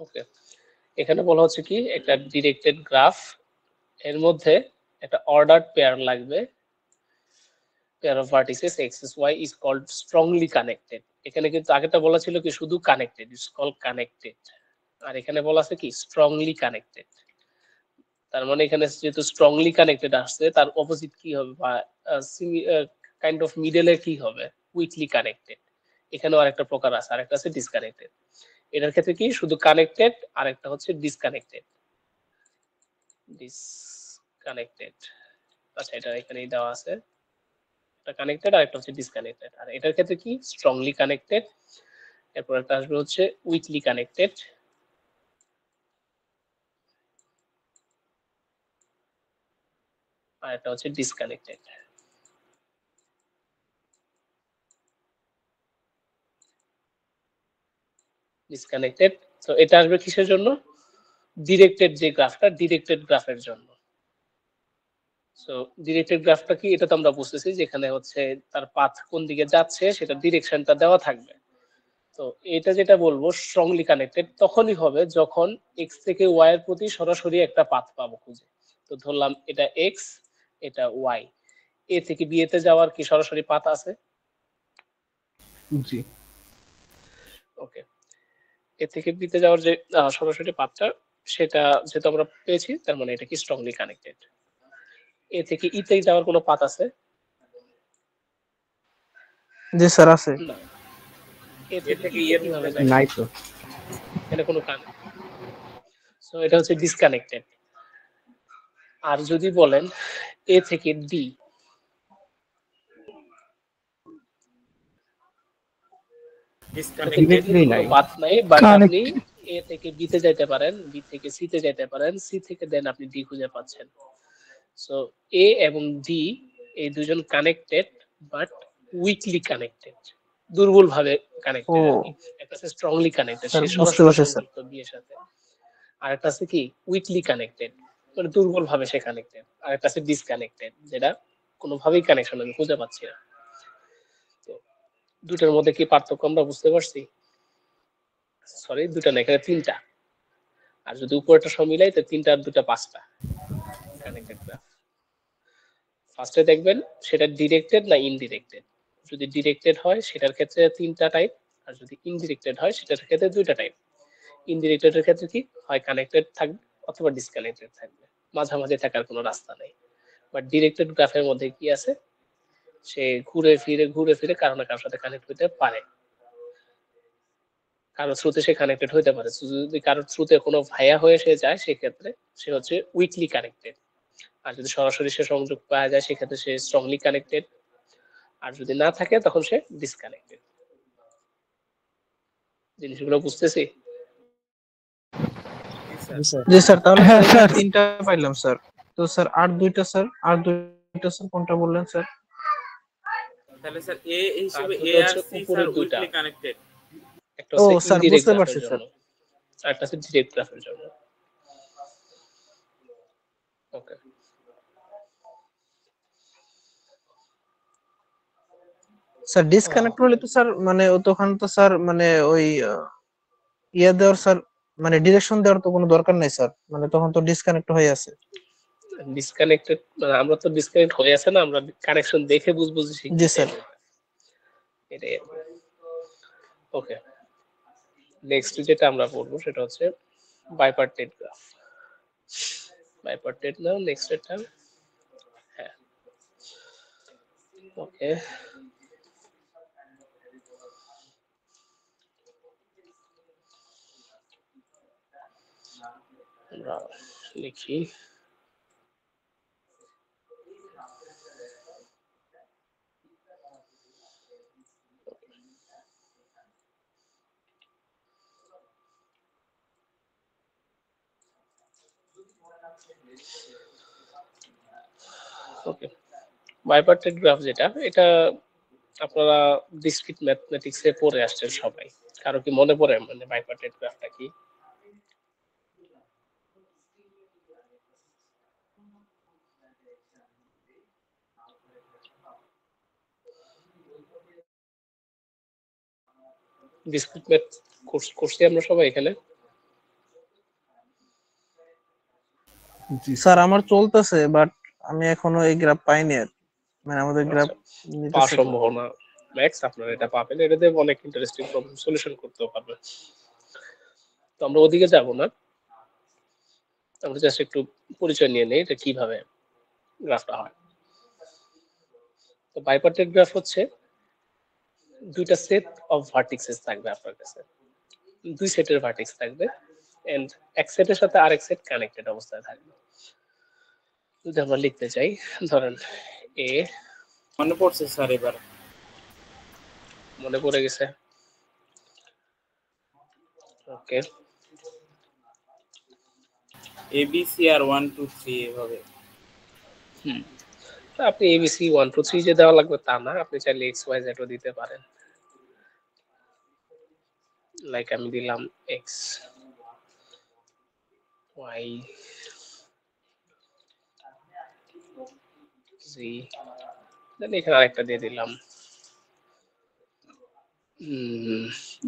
ওকে, এখানে বলা হচ্ছে কি, একটা ডিরেক্টেড গ্রাফ, এর মধ্যে একটা অর্ডার্ড পেয়ার লাগবে। Pair of vertices X Y is called strongly connected. এখানে কিন্তু আগেটা বলা ছিল কি শুধু কানেক্টেড, ইজ কল্ড কানেক্টেড। আর এখানে বলা আছে কি স্ট্রংলি কানেক্টেড। তার মানে এখানে যেহেতু স্ট্রংলি কানেক্টেড আসছে, তার অপোজিট কি হবে, বা কাইন্ড অফ মিডলে কি হবে, উইকলি কানেক্টেড। এখানেও আরেকটা প্রকার আছে, আরেকটা আছে ডিসকানেক্টেড। এটার ক্ষেত্রে কি শুধু কানেক্টেড, আর একটা হচ্ছে ডিসকানেক্টেড। ডিসকানেক্টেড, আচ্ছা এটা এখানেই দেওয়া আছে, একটা কানেক্টেড আর একটা হচ্ছে ডিসকানেক্টেড। আর এটার ক্ষেত্রে কি স্ট্রংলি কানেক্টেড, এরপর একটা আসবে হচ্ছে উইকলি কানেক্টেড, আর একটা হচ্ছে ডিসকানেক্টেড। ডিসকানেক্টেড, তো এটা আসবে কিসের জন্য? ডিরেক্টেড যে গ্রাফটা, ডিরেক্টেড গ্রাফের জন্য। সো ডিরেক্টেড গ্রাফটা কি, এটা তো আমরা বুঝতেছি, যেখানে হচ্ছে তার পাথ কোন দিকে যাচ্ছে সেটা ডিরেকশনটা দেওয়া থাকবে। তো এটা যেটা বলবো স্ট্রংলি কানেক্টেড তখনই হবে যখন এক্স থেকে ওয়াই এর প্রতি সরাসরি একটা পাথ পাবো খুঁজে। তো ধরলাম এটা এক্স, এটা ওয়াই, এ থেকে বি তে যাওয়ার কি সরাসরি পাথ আছে? জি। ওকে, এ থেকে বি তে যাওয়ার যে সরাসরি পাথটা, সেটা যেহেতু আমরা পেয়েছি তার মানে এটা কি স্ট্রংলি কানেক্টেড। এ থেকে ইতে যাওয়ার কোনো পাথ আছে? জি স্যার আছে। না। এ এ থেকে থেকে ইতে ইয়ের কিভাবে মধ্যে যাবে? নাই তো। এখানে কোনো কানেক্ট। সো এটা হচ্ছে ডিসকানেক্টেড। আর যদি বলেন এ থেকে ডি, ডিসকানেক্টেড। Directly কোনো নাই। পাথ নাই, বাট আপনি কানেক্ট এ থেকে বি তে যাইতে পারেন, বি থেকে সি তে যাইতে পারেন, সি থেকে দেন আপনি ডি খুঁজে পাচ্ছেন। সো এ এবং ডি এই দুজন কানেক্টেড বাট উইকলি কানেক্টেড, দুর্বল ভাবে ও কানেক্টেড আর কি। একটা আছে স্ট্রংলি কানেক্টেড, স্যার সে বুঝতে সরাসরি পারছি স্যার। সংযুক্ত বিয়ের সাথে। আর একটা আছে কি উইকলি কানেক্টেড, মানে দুর্বল ভাবে সে কানেক্টেড। আর একটা আছে ডিসকানেক্টেড, যেটা কোনোভাবেই কানেকশন আমি খুঁজে পাচ্ছি না। তো দুটার মধ্যে কি পার্থক্য আমরা বুঝতে পারছি? সরি, দুটা না, এখানে তিনটা। আর যদি উপরেটা সব মিলাই তো তিনটা আর দুটা পাঁচটা কানেক্টেড গ্রাফ। ফার্স্টে দেখবেন সেটা ডিরেক্টেড না ইনডিরেক্টেড। যদি ডিরেক্টেড হয় সেটার ক্ষেত্রে তিনটা টাইপ, আর যদি ইনডিরেক্টেড হয় সেটার ক্ষেত্রে দুইটা টাইপ। ইনডিরেক্টেডের ক্ষেত্রে কি হয়, কানেক্টেড থাকবে অথবা ডিসকানেক্টেড থাকবে, মাঝামাঝি থাকার কোনো রাস্তা নেই। বাট ডিরেক্টেড গ্রাফের মধ্যে কি আছে, সে ঘুরে ফিরে কারো না কারোর সাথে কানেক্ট হতে পারে, কারো থ্রুতে সে কানেক্টেড হতে পারে। যদি কারোর থ্রুতে কোনো ভাইয়া হয়ে সে যায় সেক্ষেত্রে সে হচ্ছে উইকলি কানেক্টেড। আর যদি সরাসরি সে সংযোগ পাওয়া যায় সেক্ষেত্রে সে স্ট্রংলি কানেক্টেড। আর যদি না থাকে তখন সে ডিসকানেক্টেড। জিনিসগুলো বুঝতেছি? জি স্যার। জি স্যার, তাহলে হ্যাঁ স্যার স্যার, তিনটা পাইলাম স্যার। তো স্যার আর দুইটা স্যার, আর দুইটা স্যার কোনটা বললেন স্যার? তাহলে স্যার এ আর হিসেবে এ দুটো আর হচ্ছে সি স্যার উপরের দুইটা, উইকলি কানেক্টেড। একটা ও হচ্ছে স্যার ইনডিরেক্ট বুঝতে গ্রাফের পারছি স্যার। জন্য আর একটা হচ্ছে ডিরেক্ট গ্রাফের জন্য। ওকে, স্যার ডিসকানেক্ট হলে তো স্যার মানে তখন তো স্যার মানে ওই ইয়ে দেওয়ার স্যার, মানে ডিরেকশন দেওয়ার তো কোনো দরকার নাই স্যার, মানে তখন তো ডিসকানেক্ট হয়ে আছে। ডিসকানেক্টেড মানে আমরা তো ডিসকানেক্ট হয়ে আছে না, আমরা কানেকশন দেখে বুঝবো যে সে কি জি স্যার। টাইপের। এটাই। ওকে, নেক্সট যেটা আমরা পড়বো সেটা হচ্ছে বাইপার্টেড গ্রাফ। বাইপার্টেড না, নেক্সট এটা। হ্যাঁ, ওকে। আমরা লিখি ওকে। বাইপার্টেড গ্রাফ যেটা, এটা আপনারা ডিসক্রিট ম্যাথমেটিক্স এ পড়ে আসছেন সবাই। কারো কি মনে পড়ে মানে বাইপার্টেড গ্রাফটা কি? ডিসক্রিট ম্যাথ করছি আমরা সবাই এখানে। জি স্যার আমার চলতেছে, বাট আমি এখনো এই গ্রাফ পাইনি আর, মানে আমাদের গ্রাফ আচ্ছা, পাওয়ার নিতেছে। সম্ভাবনা ম্যাক্স, আপনারা এটা পাবেন, এটাতে অনেক ইন্টারেস্টিং প্রবলেম সলিউশন করতেও পারবেন। তো আমরা ওদিকে যাব না, আমরা জাস্ট একটু পরিচয় নিয়ে নেই এটা কিভাবে গ্রাফটা হয়। তো বাইপার্টেড গ্রাফ হচ্ছে দুইটা সেট অফ ভার্টিক্সেস থাকবে আপনার কাছে, দুই সেটের ভার্টেক্স থাকবে এন্ড এক সেটের সাথে আরেক সেট কানেক্টেড অবস্থায় থাকবে। যদি আমরা লিখতে চাই, ধরেন এ, মনে পড়ছে স্যার এবার। মনে পড়ে গেছে? ওকে, এ বি সি আর 1 2 3 এভাবে। আপনি এবিসি 1 2 3 যে দেওয়া লাগবে তা না, আপনি চাইলে এক্স ওয়াই জেড ও দিতে পারেন। লাইক আমি দিলাম এক্স ওয়াই জি, দেন এখানে আরেকটা দিয়ে দিলাম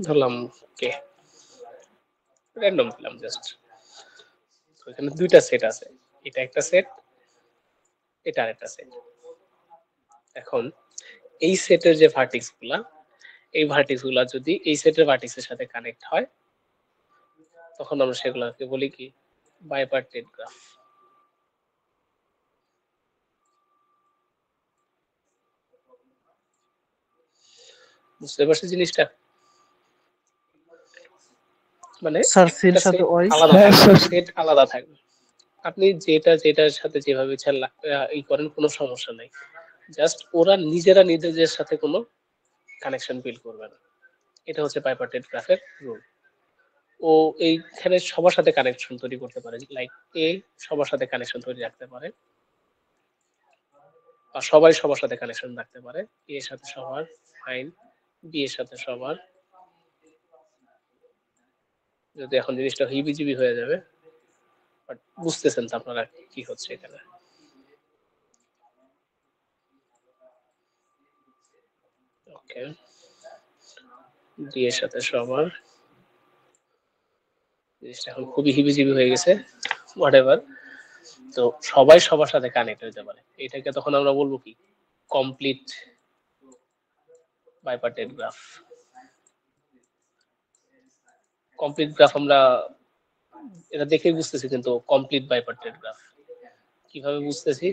ধরলাম কে, র্যান্ডম দিলাম জাস্ট। তো এখানে দুইটা সেট আছে, এটা একটা সেট, এটা আরেকটা সেট। এখন এই সেটের যে ভার্টেক্স গুলা, এই ভার্টেক্স গুলা যদি এই সেটের ভার্টেক্সের সাথে কানেক্ট হয় তখন আমরা সেগুলোকে বলি কি bipartite গ্রাফ। বুঝতে পারছি জিনিসটা? মানে স্যার সির একটা সাথে সেট ওয়াইজ আলাদা হ্যাঁ, থাকবে, স্যার। সেট আলাদা থাকবে। আপনি যেটার সাথে যেভাবে ইচ্ছা ই করেন, কোনো সমস্যা নাই। জাস্ট ওরা নিজেরা নিজেদের সাথে কোনো কানেকশন বিল্ড করবে না। এটা হচ্ছে বাইপার্টেট গ্রাফের রুল। ও এইখানে সবার সাথে কানেকশন তৈরি করতে পারে, লাইক এ সবার সাথে কানেকশন তৈরি রাখতে পারে, বা সবাই সবার সাথে কানেকশন রাখতে পারে। এ এর সাথে সবার ফাইন, বি এর সাথে সবার। যদি এখন জিনিসটা হিবিজিবি হয়ে যাবে, বাট বুঝতেছেন তো আপনারা কি হচ্ছে এখানে। ওকে, ডি এর সাথে সবার। জিনিসটা এখন খুবই হিবিজিবি হয়ে গেছে, হোয়াটএভার। তো সবাই সবার সাথে কানেক্ট হতে পারে, এটাকে তখন আমরা বলবো কি, কমপ্লিট বাইপার্টেট গ্রাফ। কমপ্লিট গ্রাফ আমরা এটা দেখেই বুঝতেছি, কিন্তু কমপ্লিট বাইপার্টেট গ্রাফ কিভাবে বুঝতেছি?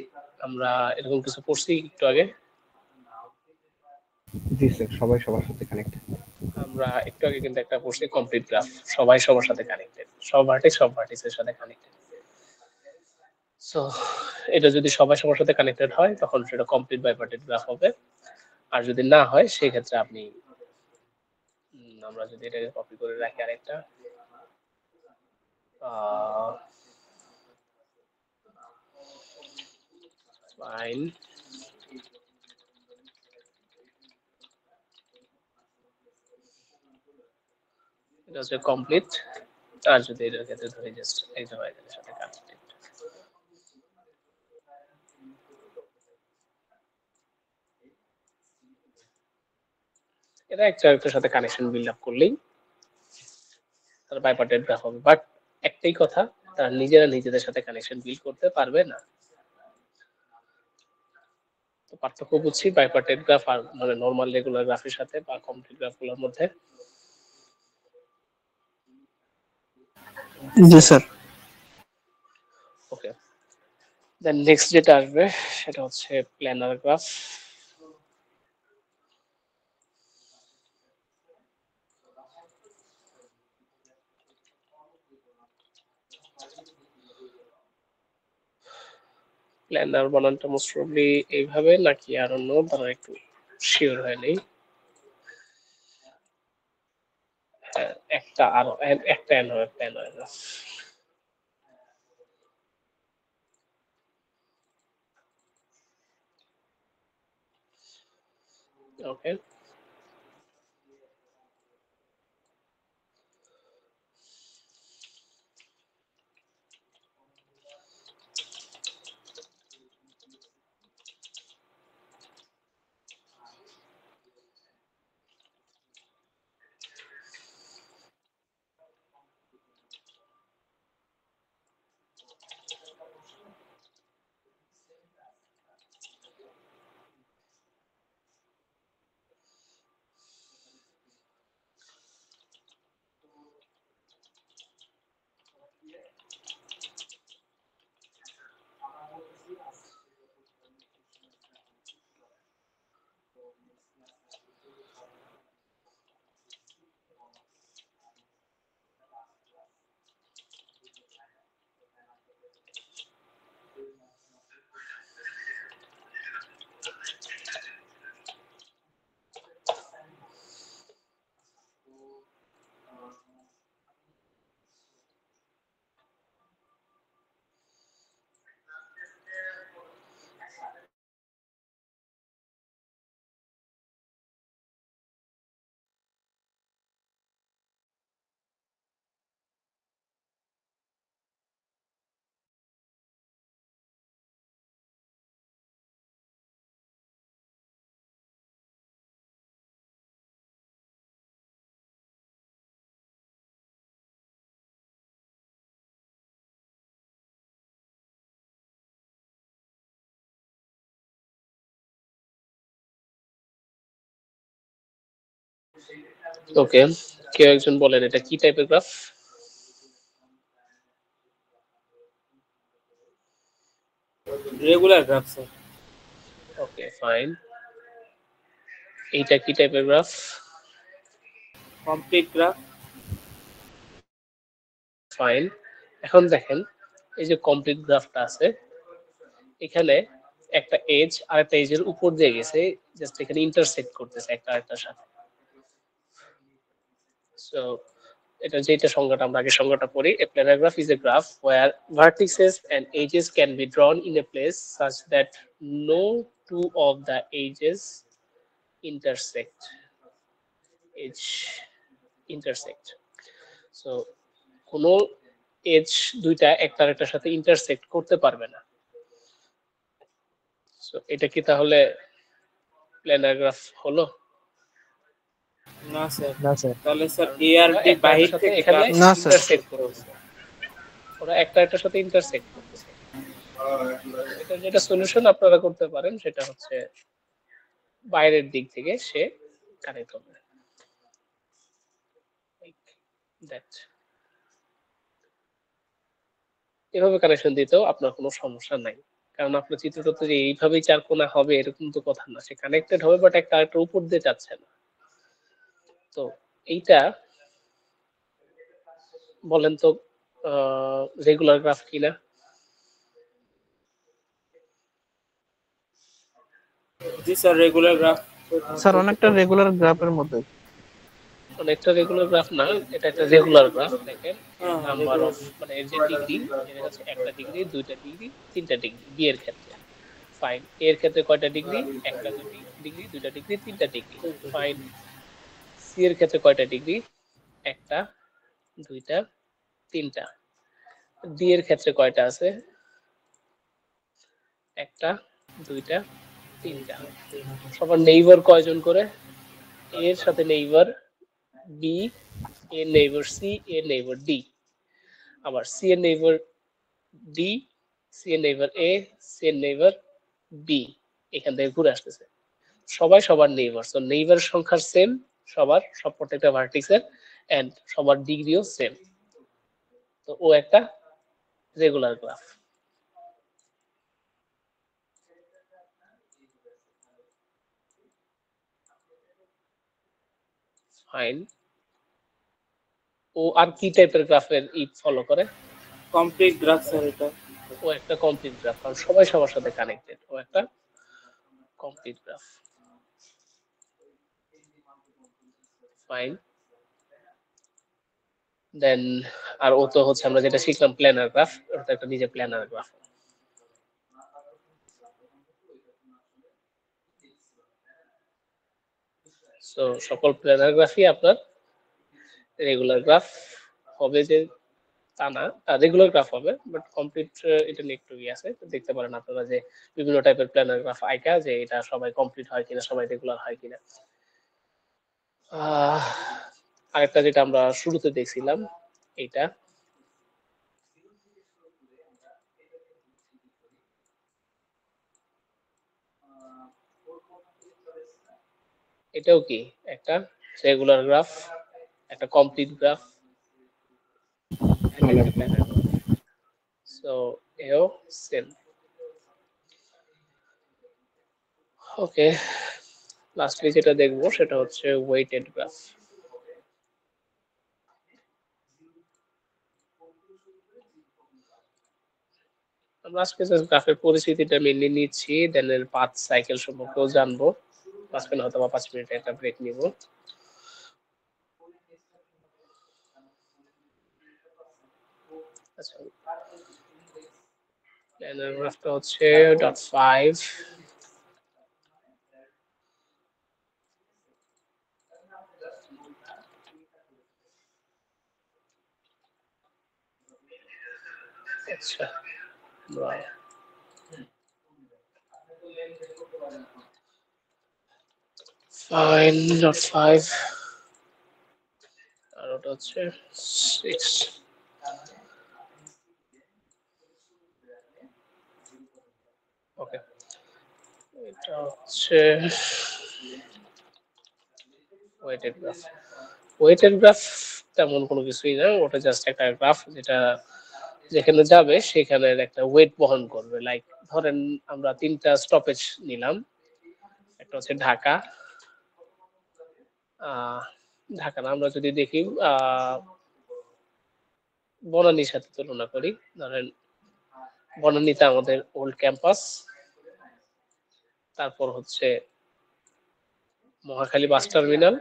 আমরা এরকম কিছু পড়ছি একটু আগে। জি স্যার, সবাই সবার সাথে কানেক্টেড। আমরা একটু আগে কিন্তু একটা পড়ছি কমপ্লিট গ্রাফ, সবাই সবার সাথে কানেক্টেড, সব ভার্টেক্সের সাথে কানেক্টেড। সো এটা যদি সবাই সবার সাথে কানেক্টেড হয়, তখন সেটা কমপ্লিট বাইপার্টেট গ্রাফ হবে। আর যদি না হয়, সেই ক্ষেত্রে আপনি আমরা যদি এটাকে কপি করে রাখি আরেকটা, ফাইন, এটা হচ্ছে কমপ্লিট। আর যদি এটার ক্ষেত্রে ধরি জাস্ট এইটা হয়, এটার সাথে কানেক্টেড। এটা একটা আরেকটার সাথে কানেকশন বিল্ড আপ করলেই তার বাইপার্টেট গ্রাফ হবে। বাট একটাই কথা, তারা নিজেরা নিজেদের সাথে কানেকশন বিল্ড করতে পারবে না। তো পার্থক্য বুঝছি বাইপার্টেট গ্রাফ আর মানে নরমাল রেগুলার গ্রাফের সাথে বা কমপ্লিট গ্রাফগুলোর মধ্যে। জি স্যার। ওকে, দেন নেক্সট যেটা আসবে সেটা হচ্ছে প্ল্যানার গ্রাফ। প্ল্যানার বানানটা মোস্ট প্রবাবলি এইভাবে নাকি আর অন্য, তারা একটু শিওর হয় নেই। একটা আর একটা এন হবে প্ল্যানার গ্রাফ। ওকে, ওকে, কেউ একজন বলেন এটা কি টাইপের graph? Regular graph sir. Okay fine. এইটা কি টাইপের গ্রাফ? Complete graph. ফাইন। এখন দেখেন এই যে কমপ্লিট গ্রাফটা আছে, এখানে একটা এজ আর একটা এজের উপর দিয়ে গেছে, জাস্ট এখানে ইন্টারসেক্ট করতেছে একটা আরেকটার সাথে। সো এটা যেটা সংজ্ঞাটা আমরা আগে সংজ্ঞাটা পড়ি, a planar graph is a graph where vertices and edges can be drawn in a place such that no two of the edges intersect. So কোনো এজ দুইটা একটা আরেকটার সাথে ইন্টারসেক্ট করতে পারবে না। সো এটা কি তাহলে প্ল্যানার গ্রাফ হলো? না স্যার। না স্যার। তাহলে স্যার এ আর বি একটা বাহির সাথে থেকে এখানে না, স্যার। ইন্টারসেক্ট করতেছে, ওরা একটা একটার সাথে ইন্টারসেক্ট করতেছে। এটা যেটা সলিউশন আপনারা করতে পারেন সেটা হচ্ছে বাইরের দিক থেকে সে কানেক্ট হবে, দ্যাট এভাবে কানেকশন দিতেও আপনার কোনো সমস্যা নাই, কারণ আপনার চিত্রতত্ত্ব যে এইভাবেই চার কোণা হবে এরকম তো কথা না, সে কানেক্টেড হবে বাট একটা আরেকটার উপর দিয়ে যাচ্ছে না। তো এইটা বলেন তো রেগুলার গ্রাফ কিনা? জি স্যার রেগুলার গ্রাফ। স্যার অনেকটা রেগুলার গ্রাফের মধ্যে। অনেকটা রেগুলার গ্রাফ না, এটা একটা রেগুলার গ্রাফ। দেখেন হ্যাঁ, নাম্বার regular অফ মানে এর যে ডিগ্রি, এটা হচ্ছে একটা ডিগ্রি, দুইটা ডিগ্রি, তিনটা ডিগ্রি বি এর ক্ষেত্রে। ফাইন। এর ক্ষেত্রে কয়টা ডিগ্রি? একটা ডিগ্রি, দুইটা ডিগ্রি, তিনটা ডিগ্রি। ফাইন। সি এর ক্ষেত্রে কয়টা ডিগ্রি? একটা, দুইটা, তিনটা। ডি এর ক্ষেত্রে কয়টা আছে? একটা, দুইটা, তিনটা। সবার নেইবার কয়জন করে? এ এর সাথে নেইবার বি, এর নেইবার সি, এর নেইবার ডি। আবার সি এর নেইবার ডি, সি এর নেইবার এ, সি এর নেইবার বি, এখান থেকে ঘুরে আসতেছে। সবাই সবার নেইবার, সো নেইবার সংখ্যার সেম সবার, সব প্রত্যেকটা ভার্টিক্সের, এন্ড সবার ডিগ্রিও সেম। তো ও একটা রেগুলার গ্রাফ। ফাইন। ও আর কি টাইপের গ্রাফের ফলো করে? কমপ্লিট গ্রাফ স্যার এটা। ও একটা কমপ্লিট গ্রাফ, কারণ সবাই সবার সাথে কানেক্টেড। ও একটা কমপ্লিট গ্রাফ। ফাইন। দেন আর ও তো হচ্ছে আমরা যেটা শিখলাম প্ল্যানার গ্রাফ, ওটা একটা নিজে প্ল্যানার গ্রাফ। সো সকল প্ল্যানার গ্রাফই আপনার রেগুলার গ্রাফ হবে যে তা না, রেগুলার গ্রাফ হবে, বাট কমপ্লিট এটা নিয়ে একটু ইয়ে আছে। তো দেখতে পারেন আপনারা যে বিভিন্ন টাইপের প্ল্যানার গ্রাফ আইকা, যে এটা সবাই কমপ্লিট হয় কিনা, সবাই রেগুলার হয় কিনা। আরেকটা যেটা আমরা শুরুতে দেখছিলাম, এটা এটাও কি একটা রেগুলার গ্রাফ, একটা কমপ্লিট গ্রাফ, একটা প্ল্যানার গ্রাফ। সো এও সেম। ওকে, লাস্টলি যেটা দেখবো সেটা হচ্ছে ওয়েটেড গ্রাফ। আমরা আজকে গ্রাফের পরিচিতিটা মেনলি নিচ্ছি, দেন এর পাথ সাইকেল সম্পর্কেও জানবো। মাঝখানে হয়তো বা 5 মিনিট একটা ব্রেক নিব। আচ্ছা, প্ল্যানার গ্রাফটা হচ্ছে .5। আচ্ছা, ফাইন, .5 আর ওটা হচ্ছে 6। ওকে, এটা হচ্ছে ওয়েটেড গ্রাফ। ওয়েটেড গ্রাফ তেমন কোনো কিছুই না, ওটা জাস্ট একটা গ্রাফ যেটা যেখানে যাবে সেখানে একটা ওয়েট বহন করবে। লাইক ধরেন আমরা 3টা স্টপেজ নিলাম, একটা হচ্ছে ঢাকা, ঢাকা না আমরা যদি দেখি বনানীর সাথে তুলনা করি, ধরেন বনানীতে আমাদের ওল্ড ক্যাম্পাস, তারপর হচ্ছে মহাখালী বাস টার্মিনাল,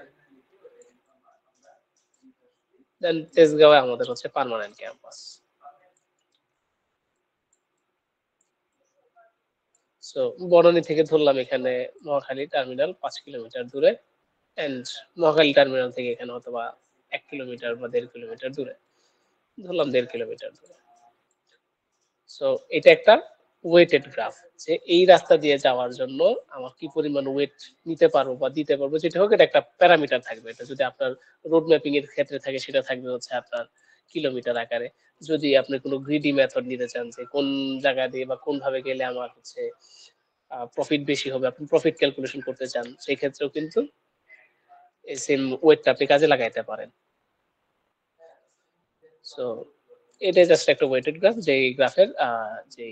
দেন তেজগাঁওয়ে আমাদের হচ্ছে পার্মানেন্ট ক্যাম্পাস। সো বনানী থেকে ধরলাম এখানে মহাখালী টার্মিনাল 5 কিলোমিটার দূরে, এন্ড মহাখালী টার্মিনাল থেকে এখানে অথবা 1 কিলোমিটার বা 1.5 কিলোমিটার দূরে, ধরলাম 1.5 কিলোমিটার দূরে। সো এটা একটা ওয়েটেড গ্রাফ, যে এই রাস্তা দিয়ে যাওয়ার জন্য আমার কি পরিমাণ ওয়েট নিতে পারবো বা দিতে পারবো, যেটা হোক এটা একটা প্যারামিটার থাকবে। এটা যদি আপনার রোড ম্যাপিং এর ক্ষেত্রে থাকে সেটা থাকবে হচ্ছে আপনার কিলোমিটার আকারে। যদি আপনি কোনো গ্রিডি মেথড নিতে চান যে কোন জায়গা দিয়ে বা কোন ভাবে গেলে আমার হচ্ছে প্রফিট বেশি হবে, আপনি প্রফিট ক্যালকুলেশন করতে চান, সেই ক্ষেত্রেও কিন্তু এই সেম ওয়েটটা আপনি কাজে লাগাইতে পারেন। সো এটা জাস্ট একটা ওয়েটেড গ্রাফ, যে গ্রাফের যে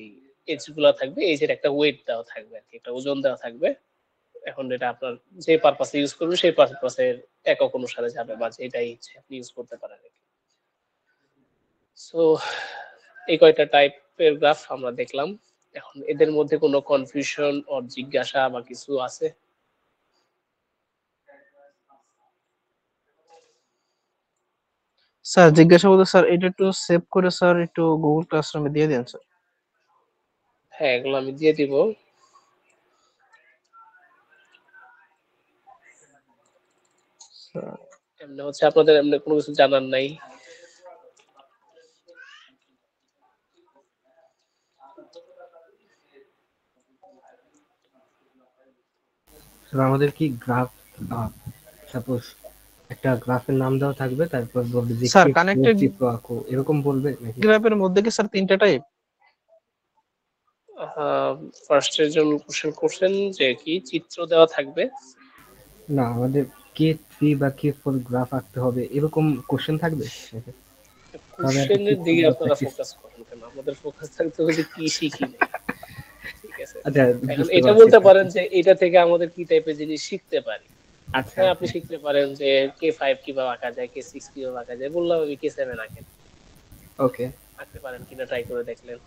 এজ গুলো থাকবে, এজের একটা ওয়েট দেওয়া থাকবে আর কি, একটা ওজন দেওয়া থাকবে। এখন এটা আপনার যে পারপাসে ইউজ করবেন সেই পারপাসের একক অনুসারে যাবে, বা যেটাই ইচ্ছে আপনি ইউজ করতে পারেন। সো এই কয়টা টাইপের গ্রাফ আমরা দেখলাম। এখন এদের মধ্যে কোনো কনফিউশন অর জিজ্ঞাসা বা কিছু আছে? স্যার জিজ্ঞাসা বলতে স্যার এটা একটু সেভ করে স্যার একটু গুগল ক্লাসরুমে দিয়ে দেন স্যার। হ্যাঁ, এগুলো আমি দিয়ে দিব। এমনি হচ্ছে আপনাদের এমনি কোনো কিছু জানার নাই? আমাদের কি গ্রাফ সাপোজ একটা গ্রাফের নাম দেওয়া থাকবে, তারপর বলবে যে স্যার কানেক্টেড চিত্র আঁকো, এরকম বলবে নাকি? গ্রাফের মধ্যে কি স্যার 3টা টাইপ? ফার্স্ট এর জন্য কোশ্চেন করছেন যে কি চিত্র দেওয়া থাকবে? না, আমাদের K3 বা K4 গ্রাফ আঁকতে হবে, এরকম কোশ্চেন থাকবে? কোশ্চেনের দিকে আপনারা ফোকাস করেন কেন? আমাদের ফোকাস থাকতে হবে যে কি শিখি নাই। ঠিক আছে, আচ্ছা, এখন এটা বলতে পারেন যে এটা থেকে আমাদের কি টাইপের জিনিস শিখতে পারি। আচ্ছা, হ্যাঁ, আপনি শিখতে পারেন যে K5 কিভাবে আঁকা যায়, K6 কিভাবে আঁকা যায়, বললাম আমি K7 আঁকেন, ওকে, আঁকতে পারেন কিনা ট্রাই করে দেখলেন।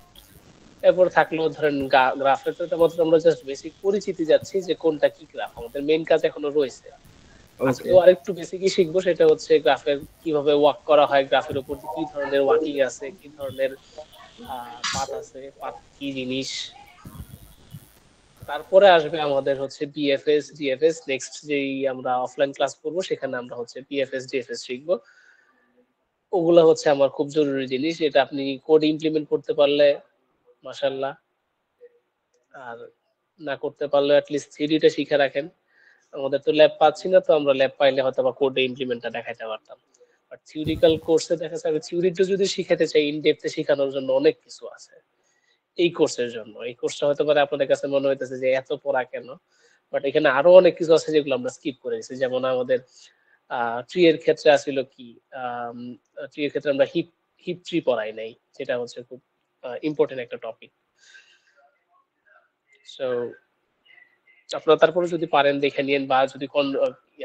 এরপর থাকলো ধরেন গ্রাফের তো মাত্র আমরা জাস্ট বেসিক পরিচিতি যাচ্ছি যে কোনটা কি গ্রাফ, আমাদের মেইন কাজ এখনো রয়েছে। আজকে আরেকটু বেসিকই শিখবো, সেটা হচ্ছে গ্রাফের কিভাবে ওয়াক করা হয়, গ্রাফের উপর কি ধরনের ওয়াকিং আছে, কি ধরনের পাথ আছে, পাথ কি জিনিস। তারপরে আসবে আমাদের হচ্ছে বিএফএস, ডিএফএস। নেক্সট যেই আমরা অফলাইন ক্লাস করব সেখানে আমরা হচ্ছে বিএফএস, ডিএফএস শিখবো। ওগুলা হচ্ছে আমার খুব জরুরি জিনিস, এটা আপনি কোড ইমপ্লিমেন্ট করতে পারলে মাশাআল্লাহ, আর না করতে পারলে অ্যাটলিস্ট থিওরিটা শিখে রাখেন। আমাদের তো ল্যাব পাচ্ছি না, তো আমরা ল্যাব পাইলে হয়তো বা কোডে ইমপ্লিমেন্টটা দেখাইতে পারতাম। বাট থিওরিক্যাল কোর্সে দেখা যাবে থিওরিটা যদি শিখাতে চাই, ইন ডেপথে শেখানোর জন্য অনেক কিছু আছে এই কোর্সের জন্য। এই কোর্সটা হয়তো পারে আপনাদের কাছে মনে হইতেছে যে এত পড়া কেন, বাট এখানে আরো অনেক কিছু আছে যেগুলো আমরা স্কিপ করে গেছি। যেমন আমাদের ট্রি এর ক্ষেত্রে আসলে কি, ট্রি এর ক্ষেত্রে আমরা হিপ হিপ ট্রি পড়াই নাই, যেটা হচ্ছে খুব ইম্পর্টেন্ট একটা টপিক। সো আপনারা তারপরে যদি পারেন দেখে নিন, বা যদি কোন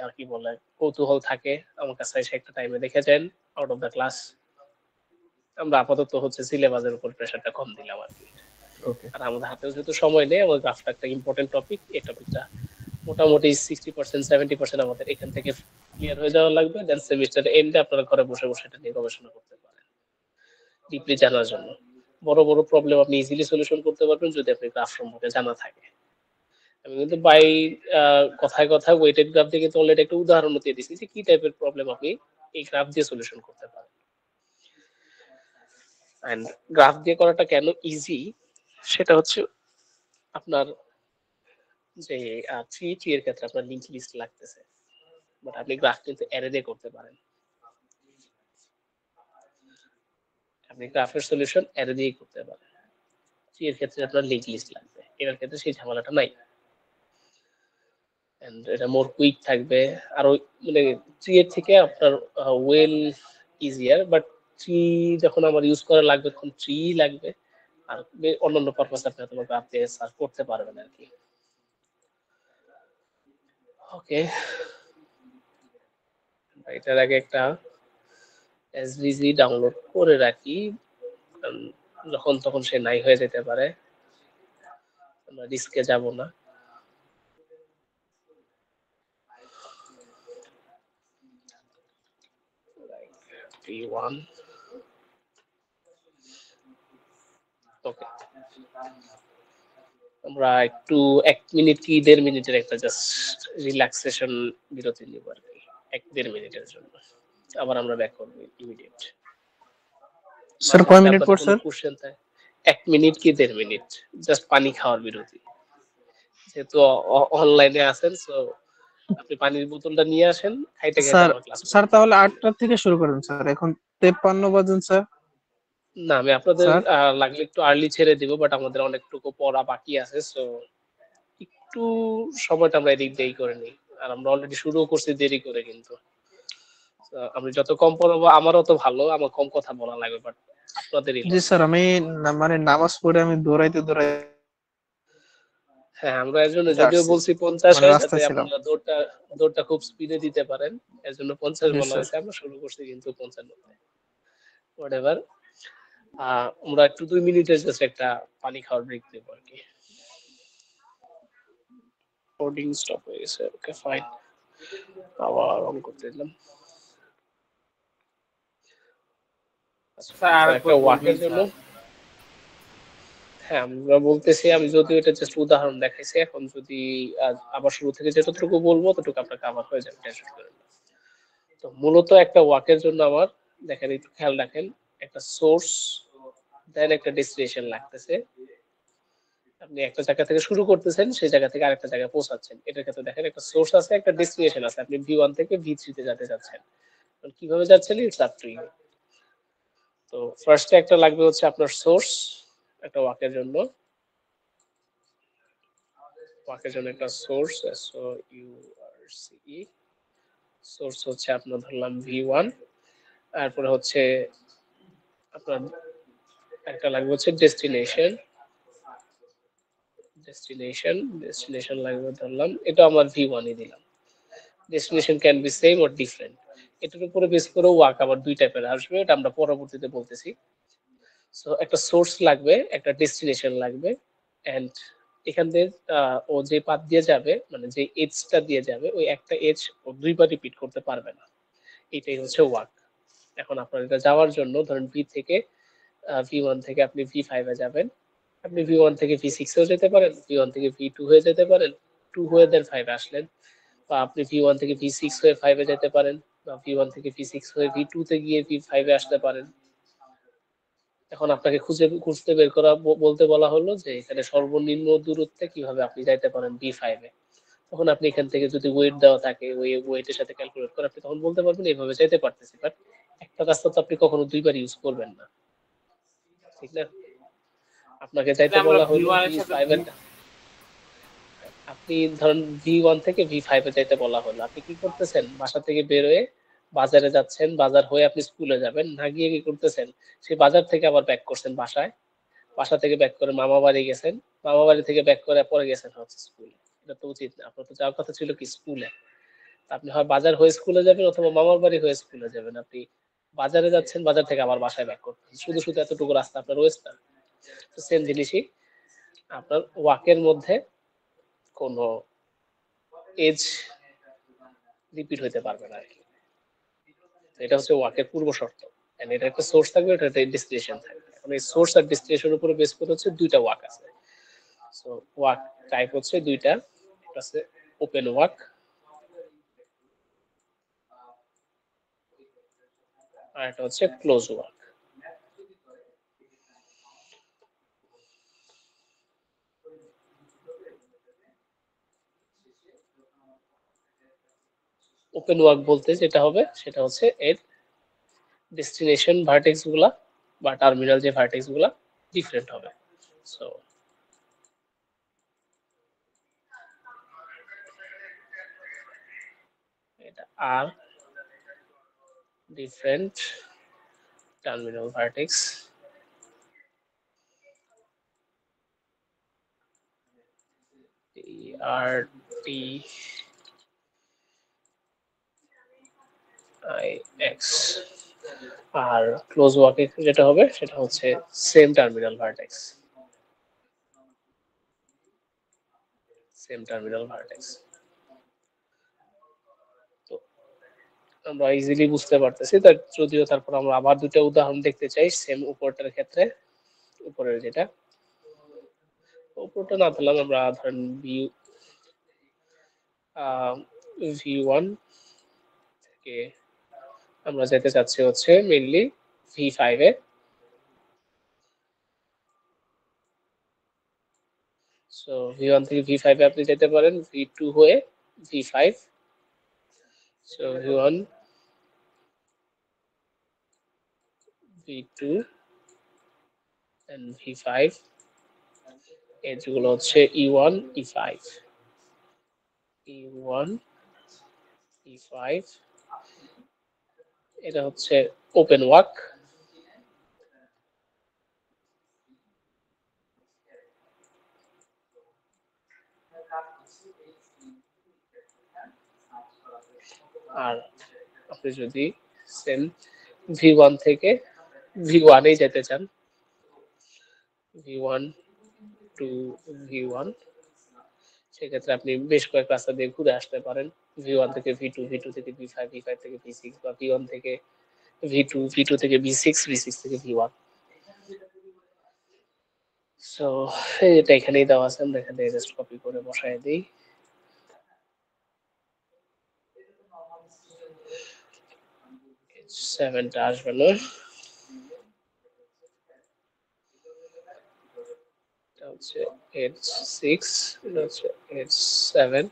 আর কি বলে কৌতূহল থাকে আমার কাছে এসে একটা টাইমে দেখে যান আউট অফ দ্য ক্লাস। আমরা আপাতত হচ্ছে সিলেবাসের উপর প্রেসারটা কম দিলাম আর কি। ওকে, আর আমাদের হাতেও যেহেতু সময় নেই, আমাদের গ্রাফটা একটা ইম্পর্টেন্ট টপিক, এই টপিকটা মোটামুটি 60% 70% আমাদের এখান থেকে ক্লিয়ার হয়ে যাওয়া লাগবে। দেন সেমিস্টার এন্ডে আপনারা ঘরে বসে বসে এটা নিয়ে গবেষণা করতে পারেন ডিপলি জানার জন্য। বড় বড় প্রবলেম আপনি ইজিলি সলিউশন করতে পারবেন যদি আপনি গ্রাফ সম্পর্কে জানা থাকে। আমি কিন্তু বাই কথায় কথায় ওয়েটেড গ্রাফ দিয়ে কিন্তু অলরেডি একটা উদাহরণ দিয়ে দিচ্ছি যে কি টাইপের প্রবলেম আপনি এই গ্রাফ দিয়ে সলিউশন করতে পারেন। এন্ড গ্রাফ দিয়ে করাটা কেন ইজি সেটা হচ্ছে আপনার যে ট্রি এর ক্ষেত্রে আপনার লিংক লিস্ট লাগতেছে, বাট আপনি গ্রাফ কিন্তু অ্যারে দিয়ে করতে পারেন। আপনি গ্রাফের সলিউশন অ্যারে দিয়ে করতে পারেন। ট্রি এর ক্ষেত্রে আপনার লিংক লিস্ট লাগবে, এর ক্ষেত্রে সেই ঝামেলাটা নাই। এন্ড এটা মোর কুইক থাকবে। আর মানে ট্রি এর থেকে আপনার ওয়েল ইজিয়ার, বাট ট্রি যখন আমার ইউজ করা লাগবে তখন ট্রি লাগবে, আর অন্যান্য পারপাস আপনি হয়তো গ্রাফ দিয়ে সার্চ করতে পারবেন আর কি। ওকে, এটার আগে একটা এসভিজি ডাউনলোড করে রাখি, কারণ যখন তখন সে নাই হয়ে যেতে পারে, আমরা রিস্কে যাব না। P1 ওকে, আমরা একটু 1 মিনিট কি 1.5 মিনিটের একটা জাস্ট রিল্যাক্সেশন বিরতি নিব আর কি, 1-1.5 মিনিটের জন্য। আবার আমরা ব্যাক করব ইমিডিয়েট। স্যার কয় মিনিট পর স্যার? কোশ্চেন থাকে 1 মিনিট কি 1.5 মিনিট, জাস্ট পানি খাওয়ার বিরতি। যেহেতু অনলাইনে আছেন, সো আপনি পানির বোতলটা নিয়ে আসেন, খাইতে খাইতে স্যার আমার ক্লাস স্যার তাহলে 8টা থেকে শুরু করেন স্যার, এখন 53 বাজুন স্যার। না, আমি আপনাদের স্যার লাগলে একটু আর্লি ছেড়ে দিব, বাট আমাদের অনেকটুকু পড়া বাকি আছে, সো একটু সময়টা আমরা এদিক দিয়েই করে নিই। আর আমরা অলরেডি শুরু করছি দেরি করে, কিন্তু আমি যত কম পড়াবো আমারও তো ভালো, আমার কম কথা বলা লাগবে, বাট আপনাদেরই জি লস। স্যার, আমি মানে নামাজ পড়ে আমি দৌড়াইতে দৌড়াইতে হ্যাঁ, আমরা এর জন্য যদিও আসছি, বলছি 50 মানে হয়, যাতে রাস্তায় ছিলাম। আপনারা দৌড়টা খুব স্পিডে দিতে পারেন, এর জন্য 50 জি বলা স্যার। হয়েছে। আমরা শুরু করছি কিন্তু 55 হোয়াটএভার। আমরা একটু 2 মিনিটের জাস্ট একটা পানি খাওয়ার ব্রেক দেবো আর কি। কোডিং স্টপ হয়ে গেছে, ওকে ফাইন, আবার অন করতে দিলাম। আচ্ছা, স্যার তো আরেকবার একটা বলবেন ওয়াকের জন্য, স্যার? হ্যাঁ আমরা বলতেছি, আমি যদিও এটা জাস্ট উদাহরণ দেখাইছি, এখন যদি আবার শুরু থেকে যতটুকু বলবো ততটুকু আপনার কাভার হয়ে যাবে, টেনশন করেন না। তো মূলত একটা ওয়াকের জন্য আমার, দেখেন একটু খেয়াল রাখেন, একটা সোর্স দেন একটা ডেস্টিনেশন লাগতেছে। আপনি একটা জায়গা থেকে শুরু করতেছেন, সেই জায়গা থেকে আরেকটা জায়গায় পৌঁছাচ্ছেন। এটার ক্ষেত্রে দেখেন একটা সোর্স আছে, একটা ডেস্টিনেশন আছে, আপনি V1 থেকে V3 তে যেতে চাচ্ছেন। কিভাবে যাচ্ছেন, ইটস আপ টু ইউ। তো ফার্স্টে একটা লাগবে হচ্ছে আপনার সোর্স, একটা ওয়াকের জন্য। ওয়াকের জন্য একটা সোর্স, SOURCE, সোর্স হচ্ছে আপনার ধরলাম V1। তারপরে হচ্ছে আপনার একটা লাগবে হচ্ছে ডেস্টিনেশন লাগবে ধরলাম, এটা আমার V1 ই দিলাম। Destination can be same or different. এটার উপরে বেস করে ওয়াক আবার 2 টাইপের আসবে, এটা আমরা পরবর্তীতে বলতেছি। সো একটা সোর্স লাগবে, একটা ডেস্টিনেশন লাগবে, এন্ড এখান দিয়ে ও যে পাথ দিয়ে যাবে, মানে যে এজটা দিয়ে যাবে, ওই একটা এজ ও দুইবার রিপিট করতে পারবে না। এটাই হচ্ছে ওয়াক। এখন আপনার এটা যাওয়ার জন্য ধরেন V1 থেকে আপনি V5 এ যাবেন, আপনি V1 থেকে V6 এও যেতে পারেন, V1 থেকে V2 হয়ে যেতে পারেন, 2 হয়ে দেন 5 এ আসলেন, বা আপনি V1 থেকে V6 হয়ে 5 এ যেতে পারেন, বা V1 থেকে V6 হয়ে V2 তে গিয়ে V5 এ আসতে পারেন। এখন আপনাকে খুঁজতে বের করা বলতে বলা হলো যে এখানে সর্বনিম্ন দূরত্বে কিভাবে আপনি যাইতে পারেন B5 এ। তখন আপনি এখান থেকে যদি ওয়েট দেওয়া থাকে, ওই ওয়েটের সাথে ক্যালকুলেট করে আপনি তখন বলতে পারবেন এইভাবে যাইতে পারতেছি। বাট একটা রাস্তা তো আপনি কখনো দুইবার ইউজ করবেন না, ঠিক না? আপনাকে যাইতে আমরা বলা হলো V1 এর সাথে V5 এর, আপনি ধরেন V1 থেকে V5 এ যাইতে বলা হলো, আপনি কি করতেছেন, বাসা থেকে বের হয়ে বাজারে যাচ্ছেন, বাজার হয়ে আপনি স্কুলে যাবেন, না গিয়ে কি করতেছেন, সেই বাজার থেকে আবার ব্যাক করছেন বাসায়, বাসা থেকে ব্যাক করে মামা বাড়ি গেছেন, মামা বাড়ি থেকে ব্যাক করে পরে গেছেন হচ্ছে স্কুলে। এটা তো উচিত না, আপনার তো যাওয়ার কথা ছিল কি স্কুলে। আপনি হয় বাজার হয়ে স্কুলে যাবেন অথবা মামার বাড়ি হয়ে স্কুলে যাবেন। আপনি বাজারে যাচ্ছেন, বাজার থেকে আবার বাসায় ব্যাক করতেছেন, শুধু শুধু এতটুকু রাস্তা আপনার ওয়েস্ট না। তো সেম জিনিসই আপনার ওয়াকের মধ্যে কোনো এজ রিপিট হইতে পারবে না আর কি। এটা হচ্ছে ওয়াকের পূর্ব শর্ত। এটা একটা সোর্স থাকবে, এটা একটা ডেস্টিনেশন থাকবে। এখন এই সোর্স আর ডেস্টিনেশনের উপরে বেস করে হচ্ছে দুইটা ওয়াক আছে। সো ওয়াক টাইপ হচ্ছে দুইটা, একটা আছে ওপেন ওয়াক, আর একটা হচ্ছে ক্লোজ ওয়াক। ওপেন ওয়াক বলতে যেটা হবে সেটা হচ্ছে এর ডেস্টিনেশন ভার্টেক্স গুলা বা টার্মিনাল যে ভার্টেক্স গুলা ডিফারেন্ট হবে। সো এটা আর ডিফারেন্ট টার্মিনাল ভার্টেক্স, আর টি আই এক্স, আর ক্লোজ ওয়ার্কে যেটা হবে সেটা হচ্ছে same terminal vertex, same terminal vertex. তো আমরা ইজিলি বুঝতে পারতেছি, যদিও তারপর আমরা আবার দুটো উদাহরণ দেখতে চাই সেম উপরটার ক্ষেত্রে। উপরের যেটা, উপরটা না পেলাম, আমরা ধরেন V1 থেকে আমরা যেতে চাচ্ছি হচ্ছে মেইনলি V5 এ। সো V1 থেকে V5 এ আপনি যেতে পারেন, V2 হয়ে V5। So V1, V2 and V5, এগুলো হচ্ছে E1 E5, E1 E5। এটা হচ্ছে ওপেন ওয়াক। আর আপনি যদি সেম V1 থেকে V1 এ যেতে চান, V1 টু V1, সেক্ষেত্রে আপনি বেশ কয়েক রাস্তা দিয়ে ঘুরে আসতে পারেন। V1 থেকে V2, V2 থেকে V5, V5 থেকে V6, বা V1 থেকে V2, V2 থেকে V6, V6 থেকে V1। সো এটা এখানেই দেওয়া আছে, আমরা এখানে জাস্ট কপি করে বসায় দিই। H7টা আসবে না, এটা হচ্ছে H6, এটা হচ্ছে H7,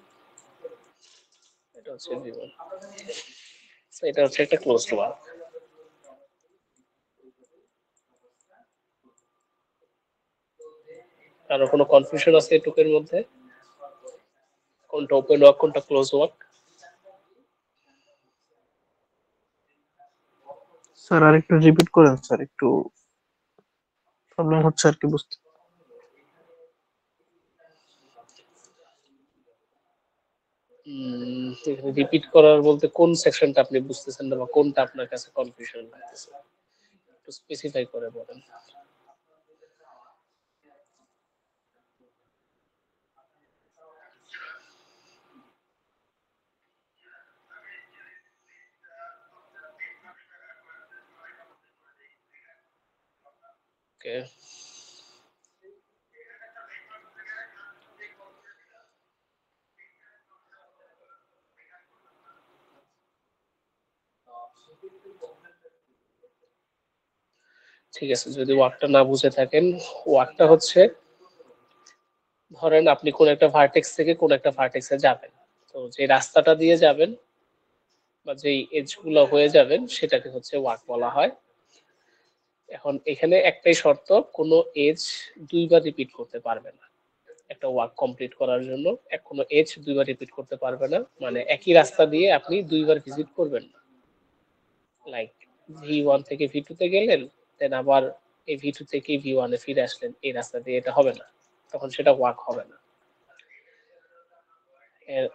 এটা হচ্ছে V1। সো এটা হচ্ছে একটা ক্লোজ ওয়ার্ক। আর কোনো কনফিউশন আছে এটুকের মধ্যে? কোনটা ওপেন ওয়ার্ক, কোনটা ক্লোজ ওয়ার্ক? স্যার আর একটু রিপিট করেন স্যার, একটু প্রবলেম হচ্ছে আর কি বুঝতে। এখানে রিপিট করার বলতে কোন সেকশনটা আপনি বুঝতেছেন না, বা কোনটা আপনার কাছে কনফিউশন লাগতেছে, একটু স্পেসিফাই করে বলেন। ওকে, ঠিক আছে। যদি ওয়ার্কটা না বুঝে থাকেন, ওয়ার্কটা হচ্ছে, ধরেন আপনি কোন একটা ভার্টেক্স থেকে কোন একটা ভার্টেক্সে যাবেন, তো যে রাস্তাটা দিয়ে যাবেন বা যেই এজ গুলো হয়ে যাবেন সেটাকে হচ্ছে ওয়ার্ক বলা হয়। এখন এখানে একটাই শর্ত, কোনো এজ দুইবার রিপিট করতে পারবে না। একটা ওয়ার্ক কমপ্লিট করার জন্য কোনো এজ দুইবার রিপিট করতে পারবে না, মানে একই রাস্তা দিয়ে আপনি দুইবার ভিজিট করবেন না। লাইক V1 থেকে V2 তে গেলেন, দেন আবার এই V2 থেকে V1 এ ফিরে আসলেন, এই রাস্তা দিয়ে এটা হবে না, তখন সেটা ওয়ার্ক হবে না।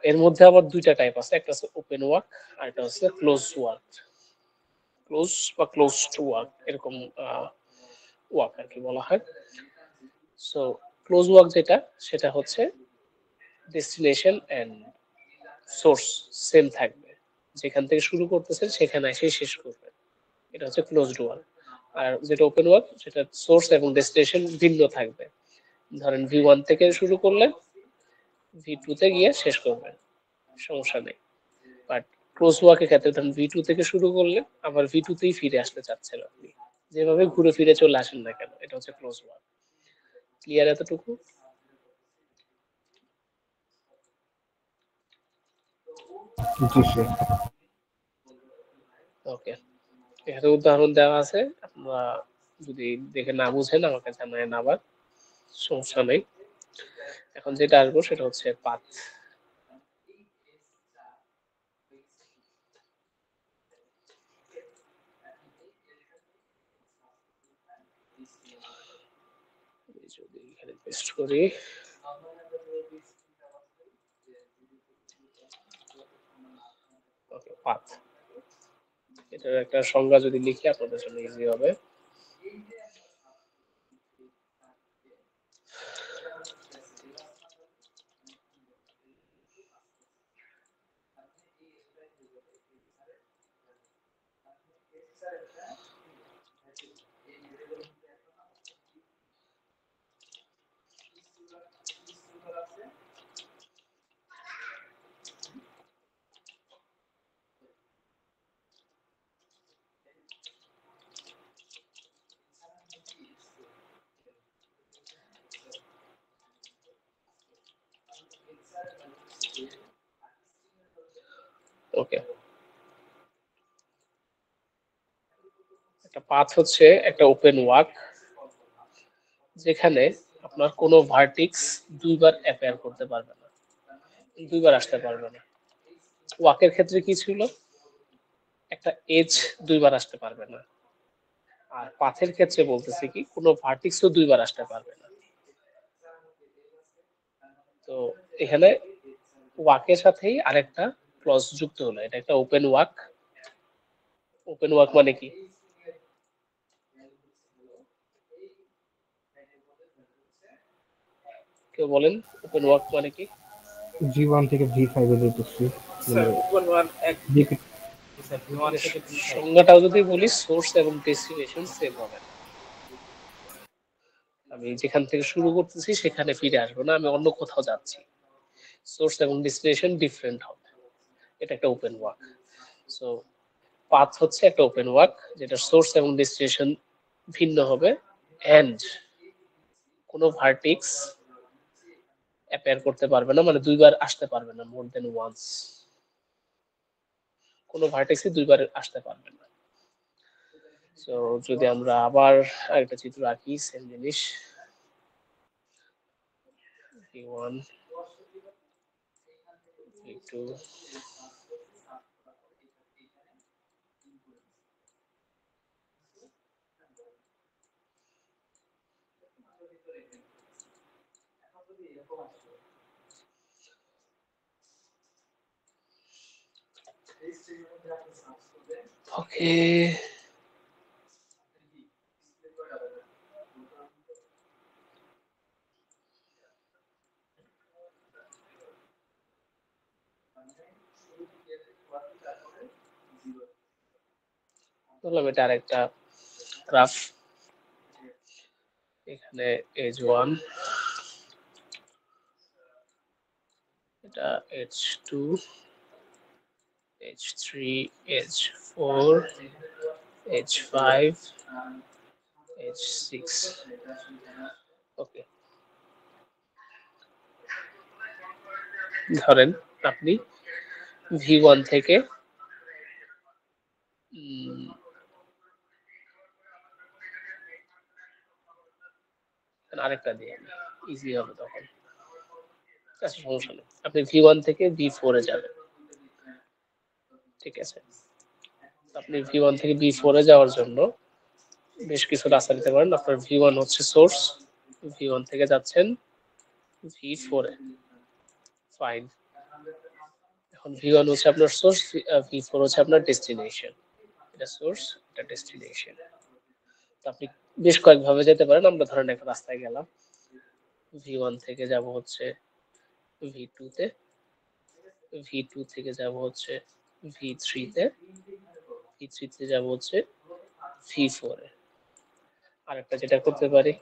এর মধ্যে আবার দুইটা টাইপ আছে, একটা হচ্ছে ওপেন ওয়ার্ক আর একটা হচ্ছে ক্লোজ ওয়ার্ক। ক্লোজ বা ক্লোজ টু ওয়ার্ক, এরকম ওয়ার্ক আর কি বলা হয়। সো ক্লোজ ওয়ার্ক যেটা, সেটা হচ্ছে ডেস্টিনেশন এন্ড সোর্স সেম থাকবে, যেখান থেকে শুরু করতেছেন সেখানে এসে শেষ করবেন, এটা হচ্ছে ক্লোজড ওয়ার্ক। আর যেটা ওপেন ওয়ার্ক, সেটা সোর্স এবং ডেস্টিনেশন ভিন্ন থাকবে। ধরেন V1 থেকে শুরু করলেন, V2 তে গিয়ে শেষ করবেন, সমস্যা নেই। বাট ক্লোজ ওয়ার্কের ক্ষেত্রে ধরেন V2 থেকে শুরু করলে আবার V2 তেই ফিরে আসতে চাচ্ছেন আপনি, যেভাবে ঘুরে ফিরে চলে আসেন না কেন, এটা হচ্ছে ক্লোজ ওয়ার্ক। ক্লিয়ার এতটুকু? জি স্যার। ওকে, এখানে উদাহরণ দেওয়া আছে, আপনারা যদি দেখে না বুঝেন আমাকে জানায়েন আবার, সমস্যা নেই। এখন যেটা আসবো সেটা হচ্ছে পাথ। যদি এখানে পেস্ট করি, ওকে, পাথ, এটার একটা সংজ্ঞা যদি লিখি আপনাদের জন্য ইজি হবে। ওকে, একটা পাথ হচ্ছে একটা ওপেন ওয়াক যেখানে আপনার কোনো ভার্টিক্স দুইবার অ্যাপিয়ার করতে পারবে না, দুইবার আসতে পারবে না। ওয়াকের ক্ষেত্রে কি ছিল, একটা এজ দুইবার আসতে পারবে না, আর পাথের ক্ষেত্রে বলতেছি কি কোনো ভার্টিক্সও দুইবার আসতে পারবে না। তো এখানে ওয়াকের সাথেই আরেকটা ক্লজ যুক্ত হলো, এটা একটা ওপেন ওয়াক। ওপেন ওয়াক মানে কি, কেউ বলেন ওপেন ওয়াক মানে কি? G1 থেকে V5 এ যেতেছি স্যার ওপেন ওয়ান এক স্যার V1 থেকে V5 সংজ্ঞাটাও যদি বলি, সোর্স এবং ডেস্টিনেশন সেম হবে না। আমি যেখান থেকে শুরু করতেছি সেখানে ফিরে আসবো না, আমি অন্য কোথাও যাচ্ছি, সোর্স এবং ডেস্টিনেশন ডিফারেন্ট হবে। এটা একটা ওপেন ওয়াক। সো পাথ হচ্ছে একটা ওপেন ওয়াক যেটা সোর্স এবং ডেস্টিনেশন ভিন্ন হবে, এন্ড কোনো ভার্টিক্স অ্যাপিয়ার করতে পারবে না, মানে দুইবার আসতে পারবে না, মোর দেন ওয়ান্স। কোনো ভার্টেক্সে দুইবার আসতে পারবে না। সো যদি আমরা আবার আরেকটা চিত্র আঁকি, সেম জিনিস, V1 V2 ওকে, বললাম এটা আরেকটা গ্রাফ। এখানে এজ 1, এটা edge 2, edge 3, edge 4, edge 5, edge 6। Okay, ধরেন আপনি V1 থেকে আরেকটা দিয়ে ইজি হবে তখন, আচ্ছা সমস্যা নেই। আপনি V1 থেকে V4 এ যাবেন, ঠিক আছে? আপনি V1 থেকে V4 এ যাওয়ার জন্য বেশ কিছু রাস্তা নিতে পারেন। আপনার V1 হচ্ছে সোর্স, V1 থেকে যাচ্ছেন V4 এ, ফাইন। এখন V1 হচ্ছে আপনার সোর্স, V4 হচ্ছে আপনার ডেস্টিনেশন। এটা সোর্স, এটা ডেস্টিনেশন। তো আপনি বেশ কয়েকভাবে যেতে পারেন। আমরা ধরেন একটা রাস্তায় গেলাম, V1 থেকে যাব হচ্ছে V2 তে, V2 থেকে যাব হচ্ছে V3 তে, V3 তে যাব হচ্ছে V4 এ। আরেকটা যেটা করতে পারি,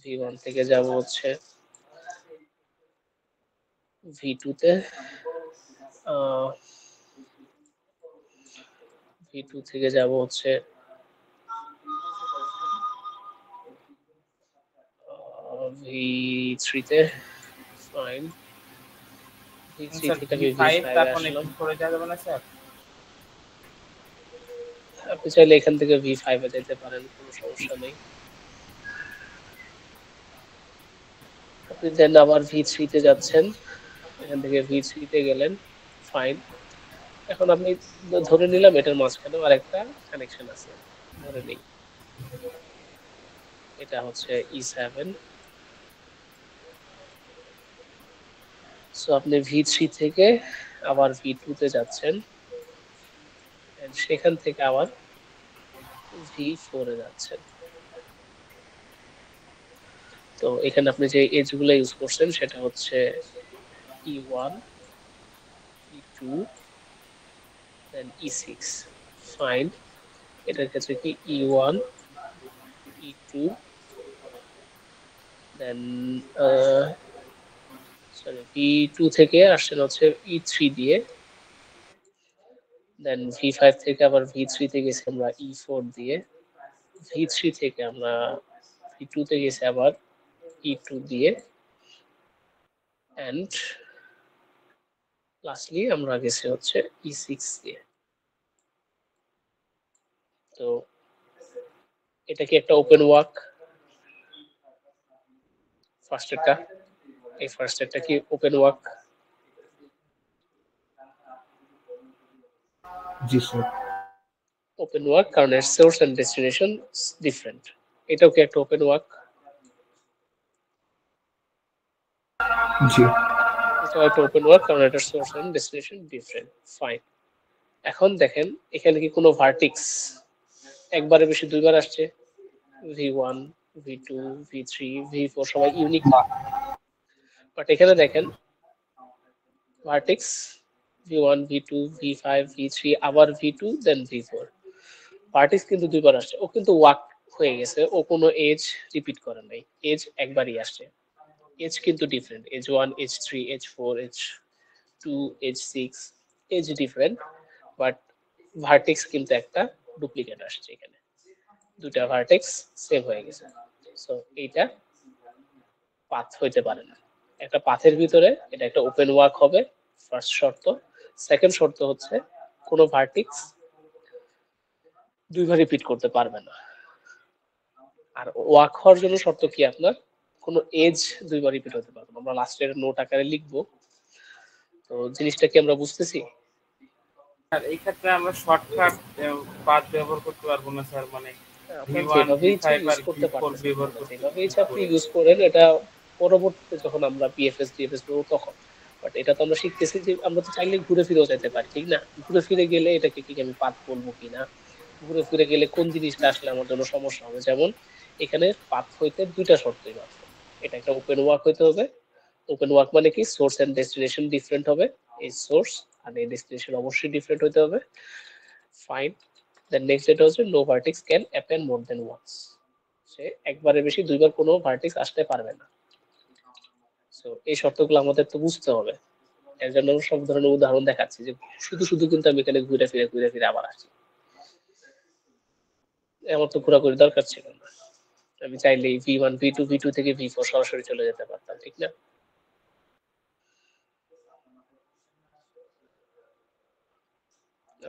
V1 থেকে যাব হচ্ছে V2 তে, V2 থেকে যাব হচ্ছে V3 তে, ফাইন। V3 স্যার থেকে আমি V5 V5 এ তারপরে আসলাম। V4 এ যাবে না স্যার? আপনি চাইলে এখান থেকে V5 এ যেতে পারেন, কোনো সমস্যা নেই। আপনি দেন আবার V3 তে যাচ্ছেন, এখান থেকে V3 তে গেলেন, ফাইন। এখন আপনি ধরে নিলাম এটার মাঝখানেও আরেকটা কানেকশন আছে, ধরে নিই এটা হচ্ছে E7। সো আপনি V3 থেকে আবার V2 তে যাচ্ছেন, and সেখান থেকে আবার V4 এ যাচ্ছেন। তো এখানে আপনি যে এজ গুলো ইউজ করছেন সেটা হচ্ছে E1, E2, দেন E6। ফাইন। এটার ক্ষেত্রে কি E1, E2, দেন সরি V2 থেকে আসছেন হচ্ছে E3 দিয়ে, দেন V5 থেকে আবার V3 তে গেছি আমরা E4 দিয়ে, V3 থেকে আমরা V2 তে গেছি আবার E2 দিয়ে, এন্ড লাস্টলি আমরা গেছি হচ্ছে E6 দিয়ে। তো এটা কি একটা ওপেন ওয়াক? ফার্স্ট এরটা, এই ফার্স্ট এরটা কি ওপেন ওয়াক? জি স্যার। ওপেন ওয়াক কারণ এর সোর্স এন্ড ডেস্টিনেশন ডিফারেন্ট। এটাও কি একটা ওপেন ওয়াক? জি। এটাও একটা ওপেন ওয়াক কারণ এটার source and destination different. Fine. এখন দেখেন এখানে কি কোনো ভার্টিক্স একবারে বেশি দুইবার আসছে? V1, V2, V3, V4 সবাই ইউনিক, বাট এখানে দেখেন vertex V1, V2, V5, V3 আবার V2 দেন V4। ভার্টেক্স কিন্তু দুইবার আসছে, ও কিন্তু ওয়াক হয়ে গেছে, ও কোনো এজ রিপিট করে নাই, এজ একবারই আসছে। এজ কিন্তু different, edge 1, edge 3, edge 4, edge 2, edge 6, edge different, but vertex কিন্তু একটা ডুপ্লিকেট আসছে এখানে, দুটা ভার্টেক্স সেম হয়ে গেছে। সো এইটা পাথ হইতে পারে না। একটা পাথের ভিতরে এটা একটা ওপেন ওয়াক হবে, ফার্স্ট শর্ত। সেকেন্ড শর্ত হচ্ছে কোনো ভার্টিক্স দুইবার রিপিট করতে পারবে না। আর ওয়াক হওয়ার জন্য শর্ত কি আপনার কোনো এজ দুইবার রিপিট হতে পারবে না। আমরা লাস্টের নোট আকারে লিখবো। তো জিনিসটা কি আমরা বুঝতেছি? আর এই ক্ষেত্রে আমরা শর্টকাট পাথ ব্যবহার করতে পারবো না স্যার, মানে আপনার V1 যেভাবে ইচ্ছা V5 ইউজ আর করতে V4 পারতেছেন, ব্যবহার মানে করতে যেভাবে ইচ্ছা আপনি করে। ইউজ করেন, এটা পরবর্তীতে যখন আমরা পিএফএস ডিএফএস করবো তখন। বাট এটা তো আমরা শিখতেছি যে আমরা তো চাইলে ঘুরে ফিরেও যেতে পারি, ঠিক না? ঘুরে ফিরে গেলে এটাকে কি আমি পাথ বলবো কিনা, ঘুরে ফিরে গেলে কোন জিনিসটা আসলে আমার জন্য সমস্যা হবে। যেমন এখানে পাথ হইতে দুইটা শর্তই মাত্র, এটা একটা ওপেন ওয়াক হইতে হবে। ওপেন ওয়াক মানে কি সোর্স এন্ড ডেস্টিনেশন ডিফারেন্ট হবে, এই সোর্স আর এই ডেস্টিনেশন অবশ্যই ডিফারেন্ট হইতে হবে। ফাইন। দেন নেক্সট যেটা হচ্ছে no vertex can happen more than once, সে একবারের বেশি দুইবার কোনো ভার্টেক্স আসতে পারবে না। সো এই শর্তগুলো আমাদের তো বুঝতে হবে। এর জন্য সব ধরনের উদাহরণ দেখাচ্ছি যে শুধু শুধু কিন্তু আমি এখানে ঘুরে ফিরে আবার আসি, আমার তো ঘোরাঘুরি দরকার ছিল না। আমি চাইলেই V1, V2, V2 থেকে V4 সরাসরি চলে যেতে পারতাম, ঠিক না?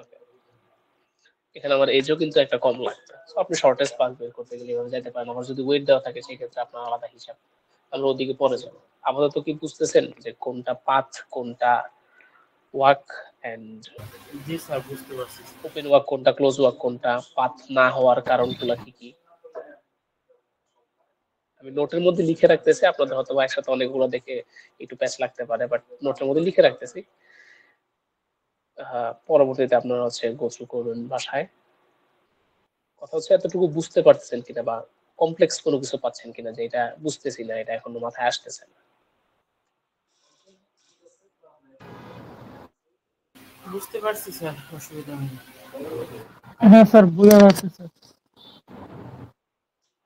Okay. এখানে আমার এজও কিন্তু একটা কম লাগতো। So আপনি শর্টেস্ট পাথ বের করতে গেলে এভাবে যেতে পারেন। আমার যদি ওয়েট দেওয়া থাকে সেক্ষেত্রে আপনার আলাদা হিসাব, আমরা ওদিকে পরে যাবো। আপাতত কি বুঝতেছেন যে কোনটা পাথ, কোনটা ওয়াক, এন্ড জি স্যার, বুঝতে পারছি। ওপেন ওয়াক কোনটা, ক্লোজ ওয়াক কোনটা, পাথ না হওয়ার কারণগুলো কি কি? আমি নোটের মধ্যে লিখে রাখতেছি, আপনাদের হয়তো একসাথে অনেকগুলো দেখে একটু প্যাচ লাগতে পারে, বাট নোটের মধ্যে লিখে রাখতেছি। পরবর্তীতে আপনারা হচ্ছে গো থ্রু করবেন বাসায়। কথা হচ্ছে এতটুকু বুঝতে পারতেছেন কিনা বা কমপ্লেক্স কোনো কিছু পাচ্ছেন কিনা যে এটা বুঝতেছি না, এটা এখনো মাথায় আসতেছে না। বুঝতে পারছি স্যার, অসুবিধা নেই। হ্যাঁ স্যার, বোঝা যাচ্ছে স্যার।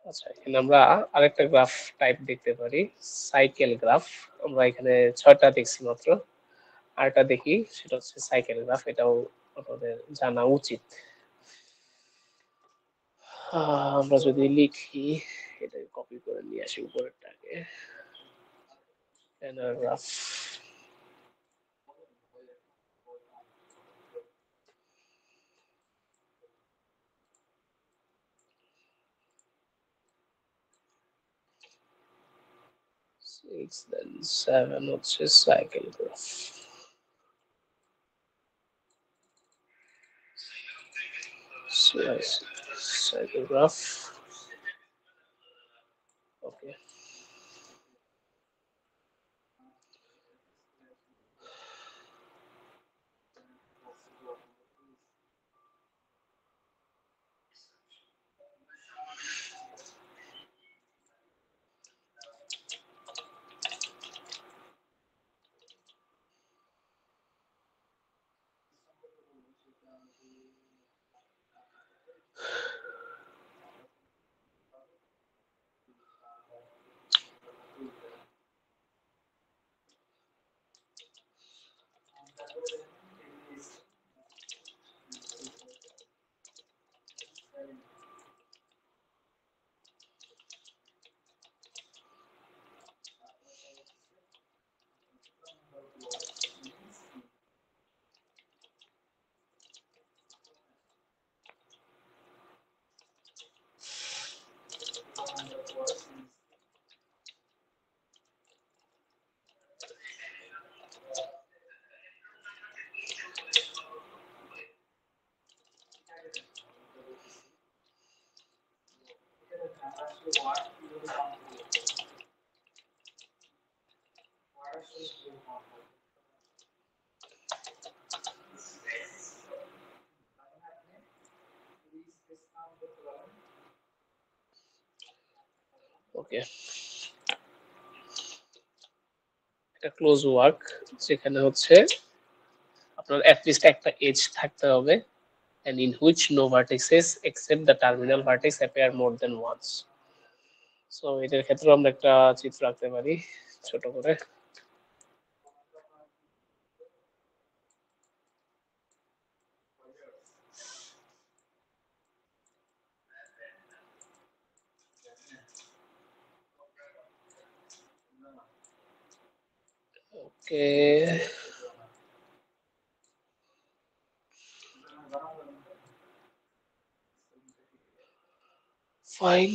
আচ্ছা, এখানে আমরা আরেকটা গ্রাফ টাইপ দেখতে পারি, সাইকেল গ্রাফ। আমরা এখানে 6টা দেখছি মাত্র, আরেকটা দেখি সেটা হচ্ছে সাইকেল গ্রাফ। এটাও আমাদের জানা উচিত। আমরা যদি লিখি, এটা কপি করে নিয়ে আসি উপরেরটাকে, গ্রাফ। সিক্স দেন 7 হচ্ছে cycle graph. Cycle graph. Okay, okay, একটা ক্লোজ ওয়ার্ক যেখানে হচ্ছে আপনার অ্যাটলিস্ট একটা এজ থাকতে হবে, and in which no vertices except the terminal vertex appear more than once. So এটার ক্ষেত্রে আমরা একটা চিত্র আঁকতে পারি ছোট করে। ওকে, ফাইন।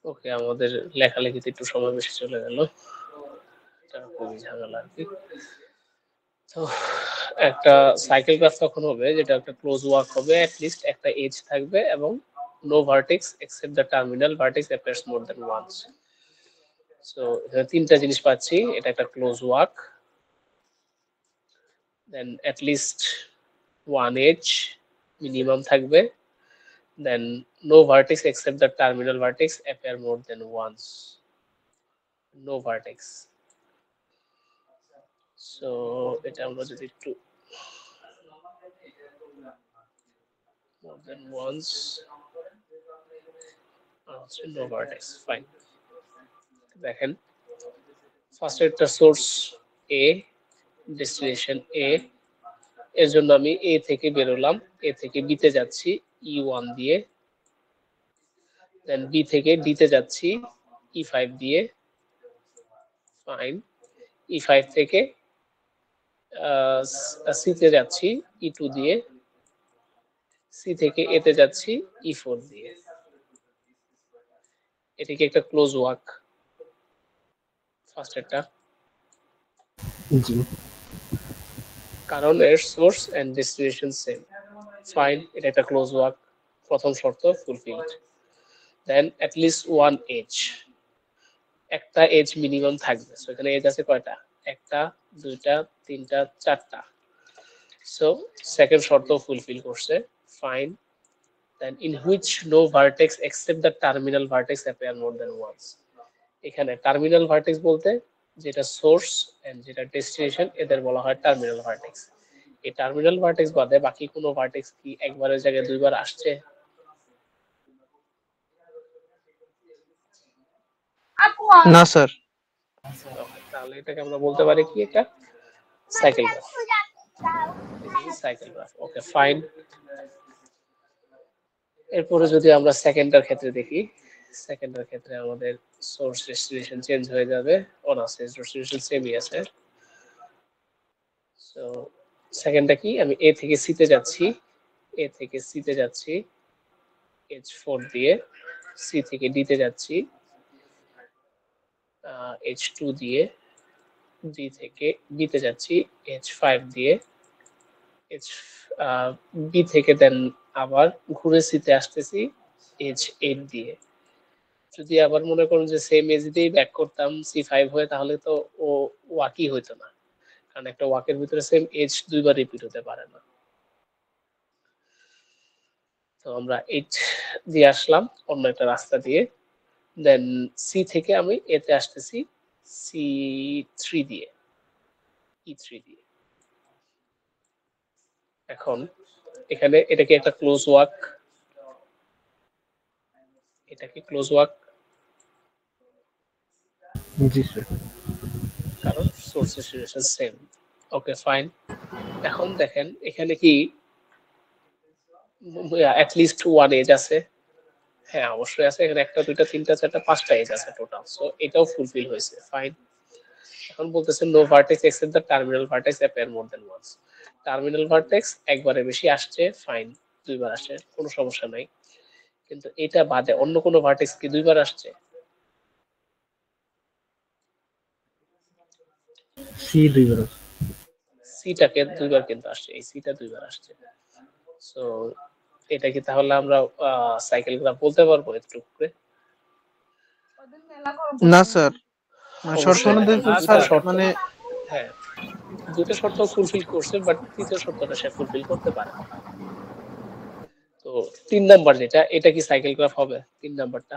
ওকে, আমাদের লেখালেখিতে একটু সময় বেশি চলে গেল, এটা খুবই ঝামেলা আর কি। তো একটা সাইকেল গ্রাফ তখন হবে যেটা একটা ক্লোজ ওয়ার্ক হবে, লিস্ট একটা এজ থাকবে এবং no vertex except the terminal vertex appears more than once. So এখানে তিনটা জিনিস পাচ্ছি, এটা একটা close walk, then at least one edge minimum থাকবে, then no vertex except the terminal vertex appear more than once, no vertex. So এটা আমরা যদি একটু more than once no vertex, fine. দেখেন ফার্স্ট একটা সোর্স এ, ডেস্টিনেশন এ, এর জন্য আমি এ থেকে বেরোলাম, এ থেকে বি তে যাচ্ছি E1 দিয়ে, দেন বি থেকে ডি তে যাচ্ছি E5 দিয়ে, ফাইন। E5 থেকে সি তে যাচ্ছি E2 দিয়ে, সি থেকে এ তে যাচ্ছি E4 দিয়ে। এটা কি একটা ক্লোজ ওয়ার্ক? ফার্স্ট একটা, জি কারণ এর source and destination same, fine, এটা একটা ক্লোজ ওয়ার্ক, প্রথম শর্ত fulfilled. Then at least one edge, একটা এজ মিনিমাম থাকবে। সো এখানে এজ আছে কয়টা? একটা, দুইটা, তিনটা, চারটা। সো সেকেন্ড শর্ত ফুলফিল করছে, fine. Then in which no vertex except the terminal vertex appear more than once. এখানে টার্মিনাল ভার্টেক্স বলতে যেটা সোর্স এন্ড যেটা ডেস্টিনেশন এদের বলা হয় টার্মিনাল ভার্টেক্স। এই টার্মিনাল ভার্টেক্স বাদে বাকি কোনো ভার্টেক্স কি একবারের জায়গায় দুইবার আসছে? না স্যার। তাহলে এটাকে আমরা বলতে পারি কি একটা cycle graph. Cycle graph, okay fine. এরপরে যদি আমরা সেকেন্ডটার ক্ষেত্রে দেখি, সেকেন্ডটার ক্ষেত্রে আমাদের সোর্স ডেস্টিনেশন চেঞ্জ হয়ে যাবে, না সোর্স ডেস্টিনেশন সেমই আছে। সো সেকেন্ডটা কি, আমি এ থেকে সি তে যাচ্ছি, এ থেকে সি তে যাচ্ছি H4 দিয়ে, সি থেকে ডি তে যাচ্ছি H2 দিয়ে, ডি থেকে বি তে যাচ্ছি H5 দিয়ে, বি থেকে দেন আবার ঘুরে সি তে আসতেছি H8 দিয়ে। যদি আবার মনে করুন যে সেম এজ দিয়েই ব্যাক করতাম C5 হয়ে, তাহলে তো ও ওয়াকই হইতো না, কারণ একটা ওয়াকের ভিতরে সেম এজ দুইবার রিপিট হতে পারে না। তো আমরা 8 দিয়ে আসলাম অন্য একটা রাস্তা দিয়ে, দেন সি থেকে আমি এতে আসতেছি C3 দিয়ে, E3 দিয়ে। এখন এখানে এটা কি একটা ক্লোজ ওয়ার্ক? এটা কি ক্লোজ ওয়ার্ক? জি স্যার। কারণ source destination same, okay fine. এখন দেখেন এখানে কি অ্যাট লিস্ট ওয়ান এজ আছে? হ্যাঁ অবশ্যই আছে, এখানে একটা, দুইটা, তিনটা, চারটা, পাঁচটা এজ আছে টোটাল। সো এটাও ফুলফিল হয়েছে, ফাইন। এখন বলতেছে no vertex except the terminal vertex appear more than once. Terminal vertex একবারে বেশি আসছে, ফাইন, দুইবার আসছে, কোনো সমস্যা নাই। কিন্তু এটা বাদে অন্য কোনো ভার্টেক্স কি দুইবার আসছে? সি দুইবার আছে। সিটাকে দুইবার কিন্তু আসছে, এই সিটা দুইবার আসছে। সো এটা কি তাহলে আমরা সাইকেল গ্রাফ বলতে পারবো একটু করে? না স্যার, শর্ত অবশ্যই অনুযায়ী দেখেন, তো দুইটা স্যার শর্ত, মানে হ্যাঁ দুইটা শর্ত ফুলফিল করছে, বাট তৃতীয় শর্তটা সে ফুলফিল করতে পারে না। তো 3 নাম্বার যেটা, এটা কি সাইকেল গ্রাফ হবে? 3 নাম্বারটা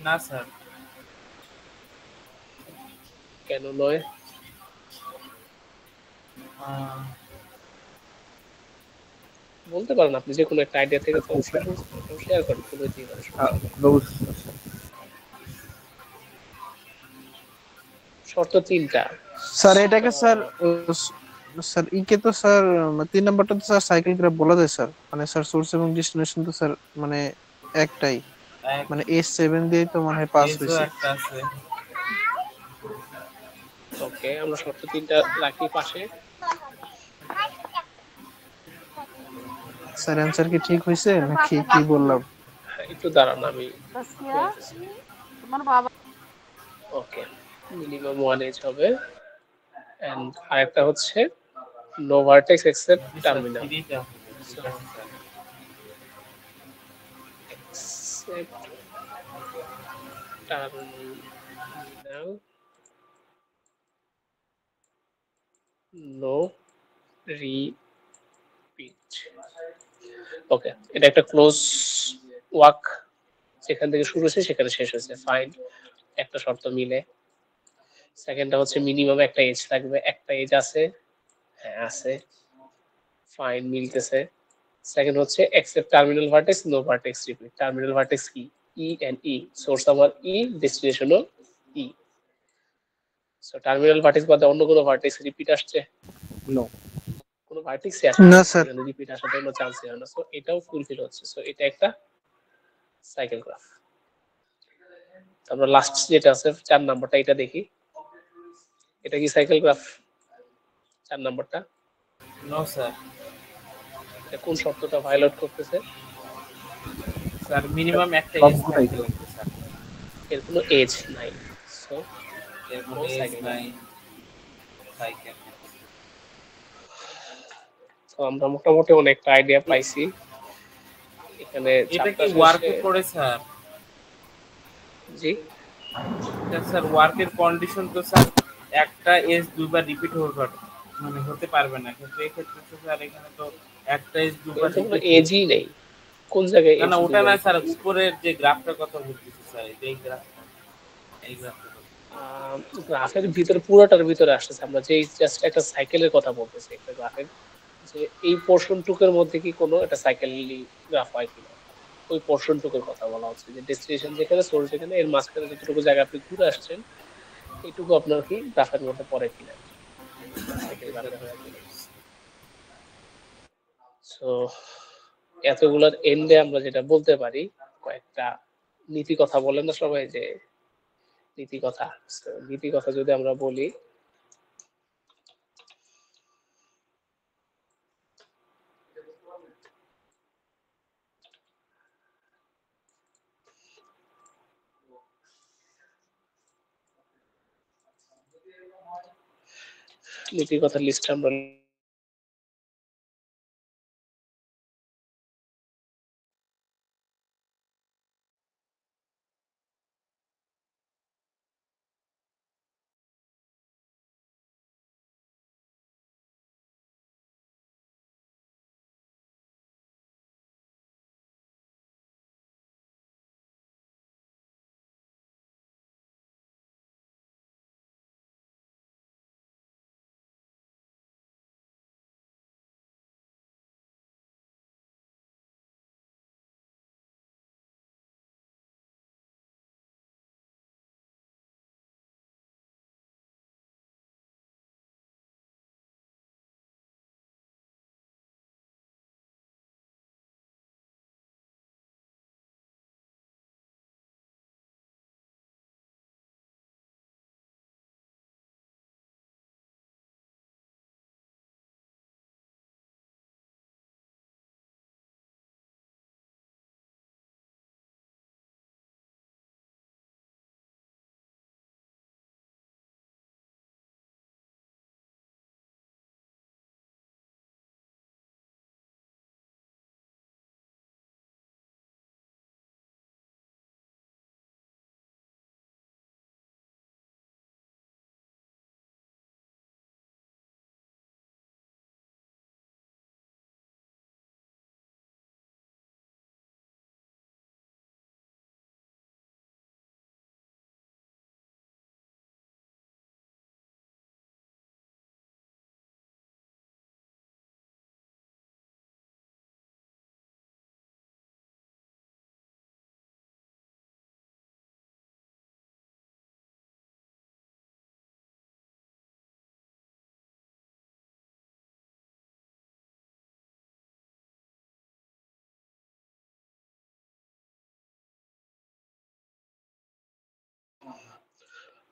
না স্যার, কেন নয়? বলতে পারেন, আপনি যে কোনো একটা আইডিয়া থেকে তো অবশ্যই শেয়ার করেন, কোনো হইতেই পারে, সমস্যা নেই। শর্ত 3টা স্যার এটাকে স্যার স্যার ইকে তো স্যার 3 নাম্বারটা তো স্যার সাইকেল গ্রাফ বলা যায় স্যার। মানে স্যার সোর্স এবং ডেস্টিনেশন তো স্যার মানে একটাই, মানে S7 দিয়ে তো মনে হয় পাস এজও হয়েছে। একটা আছে। ওকে, আমরা শর্ত 3টা রাখি পাশে। স্যার অ্যানসার কি ঠিক হয়েছে নাকি কি বললাম? একটু দাঁড়ান আমি বলতেছি। ওকে, মিনিমাম 1 এজ হবে এন্ড আরেকটা হচ্ছে নো ভার্টেক্স এক্সেপ্ট জি স্যার, টার্মিনাল। ফ্রিতে হবে। ঠিক সো আছে sir. Except terminal, no repeat. Okay, এটা একটা ক্লোজ ওয়াক, যেখান থেকে শুরু হয়েছে সেখানে শেষ হয়েছে, ফাইন। একটা শর্ত মিলে। সেকেন্ডটা হচ্ছে মিনিমাম একটা এজ থাকবে, একটা এজ আছে, হ্যাঁ আছে, ফাইন, মিলতেছে। সেকেন্ড হচ্ছে except terminal vertex, no vertex repeat. Terminal vertex কি? ই এন্ড ই, সোর্স আমার ই, ডেস্টিনেশনও ই। সো টার্মিনাল ভার্টেক্স বাদে অন্য কোনো ভার্টেক্স রিপিট আসছে? নো। কোনো ভার্টেক্সই আসে না না, স্যার। এখানে রিপিট আসার কোনো চান্সই হয় না। সো এটাও ফুলফিল হচ্ছে। সো এটা একটা সাইকেল গ্রাফ। আমরা লাস্ট যেটা আছে 4 নাম্বারটা, এটা দেখি। এটা কি সাইকেল গ্রাফ? 4 নাম্বারটা নো স্যার। এটা কোন শর্তটা ভায়োলেট করতেছে? স্যার মিনিমাম একটা এজ সবগুলাই থাকতে তো। হবে স্যার। এর কোনো এজ নাই, সো এর নো কোনো এজ সাইকেল গ্রাফ। নাই, সাইকেল। তো আমরা মোটামুটি অনেকটা আইডিয়া পাইছি এখানে এটা চ্যাপ্টার কি শেষে। ওয়ার্কে পড়ে স্যার? জি, এটা স্যার ওয়ার্কের কন্ডিশন তো স্যার একটা এজ দুইবার রিপিট মানে হতে পারবে না, কিন্তু এক্ষেত্রে তো স্যার এখানে তো একটা এজ দুবার এখানে তো কোনো রিপিট। এজই নেই। কোন জায়গায় না এজ না, ওটা দুবার না স্যার, repeat হচ্ছে? উপরের যে গ্রাফটার কথা বলতেছি স্যার, এই গ্রাফটা, এই গ্রাফটা। গ্রাফের ভিতরে, পুরোটার ভিতরে আসতেছে। আমরা যে জাস্ট একটা সাইকেলের কথা বলতেছি, একটা গ্রাফের যে এই পোর্শন টুকের মধ্যে কি কোনো একটা সাইকেলি গ্রাফ হয় কিনা, ওই পোর্শন টুকের কথা বলা হচ্ছে। যে ডেস্টিনেশন যেখানে, সোর্স যেখানে, এর মাঝখানে যতটুকু জায়গা আপনি ঘুরে আসছেন, এইটুকু আপনার কি গ্রাফের মধ্যে পড়ে কিনা, সাইকেল গ্রাফে হয় কিনা। সো এতগুলোর এন্ডে আমরা যেটা বলতে পারি, কয়েকটা নীতি কথা বলেন না সবাই, যে নীতি কথা। So, নীতি কথা যদি আমরা বলি, নীতি কথার লিস্ট আমরা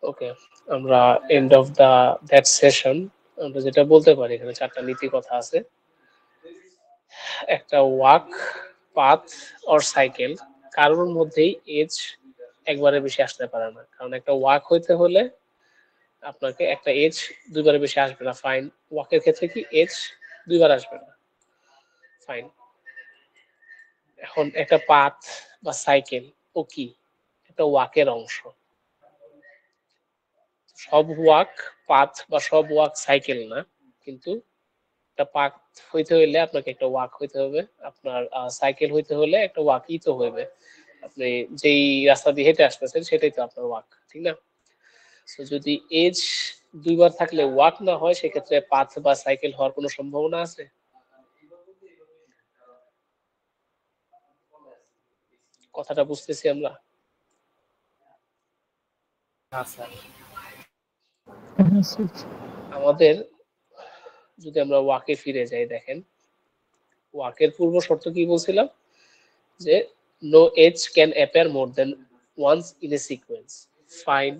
ওকে, আমরা end of the that session আমরা যেটা বলতে পারি, এখানে 4টা নীতি কথা আছে। একটা ওয়াক, পাথ অর সাইকেল কারোর মধ্যেই এজ একবারে বেশি আসতে পারে না, কারণ একটা ওয়াক হইতে হলে আপনাকে একটা এজ দুইবারের বেশি আসবে না। ফাইন, ওয়াকের ক্ষেত্রে কি এজ দুইবার আসবে না। ফাইন, এখন একটা পাথ বা সাইকেল ও কি একটা ওয়াকের অংশ। সব ওয়াক পাথ বা সব ওয়াক সাইকেল না, কিন্তু একটা পাথ হইতে হইলে আপনাকে একটা ওয়াক হইতে হবে, আপনার সাইকেল হইতে হলে একটা ওয়াকই তো হইবে। আপনি যেই রাস্তা দিয়ে হেঁটে আসতেছেন সেটাই তো আপনার ওয়াক, ঠিক না? তো যদি এজ দুইবার থাকলে ওয়াক না হয়, সেক্ষেত্রে পাথ বা সাইকেল হওয়ার কোনো সম্ভাবনা আছে? কথাটা বুঝতেছি আমরা? হ্যাঁ স্যার। হ্যাঁ স্যার। আমাদের যদি আমরা ওয়াকে ফিরে যাই, দেখেন ওয়াকের পূর্ব শর্ত কি বলছিলাম, যে no edge can appear more than once in a sequence. Fine,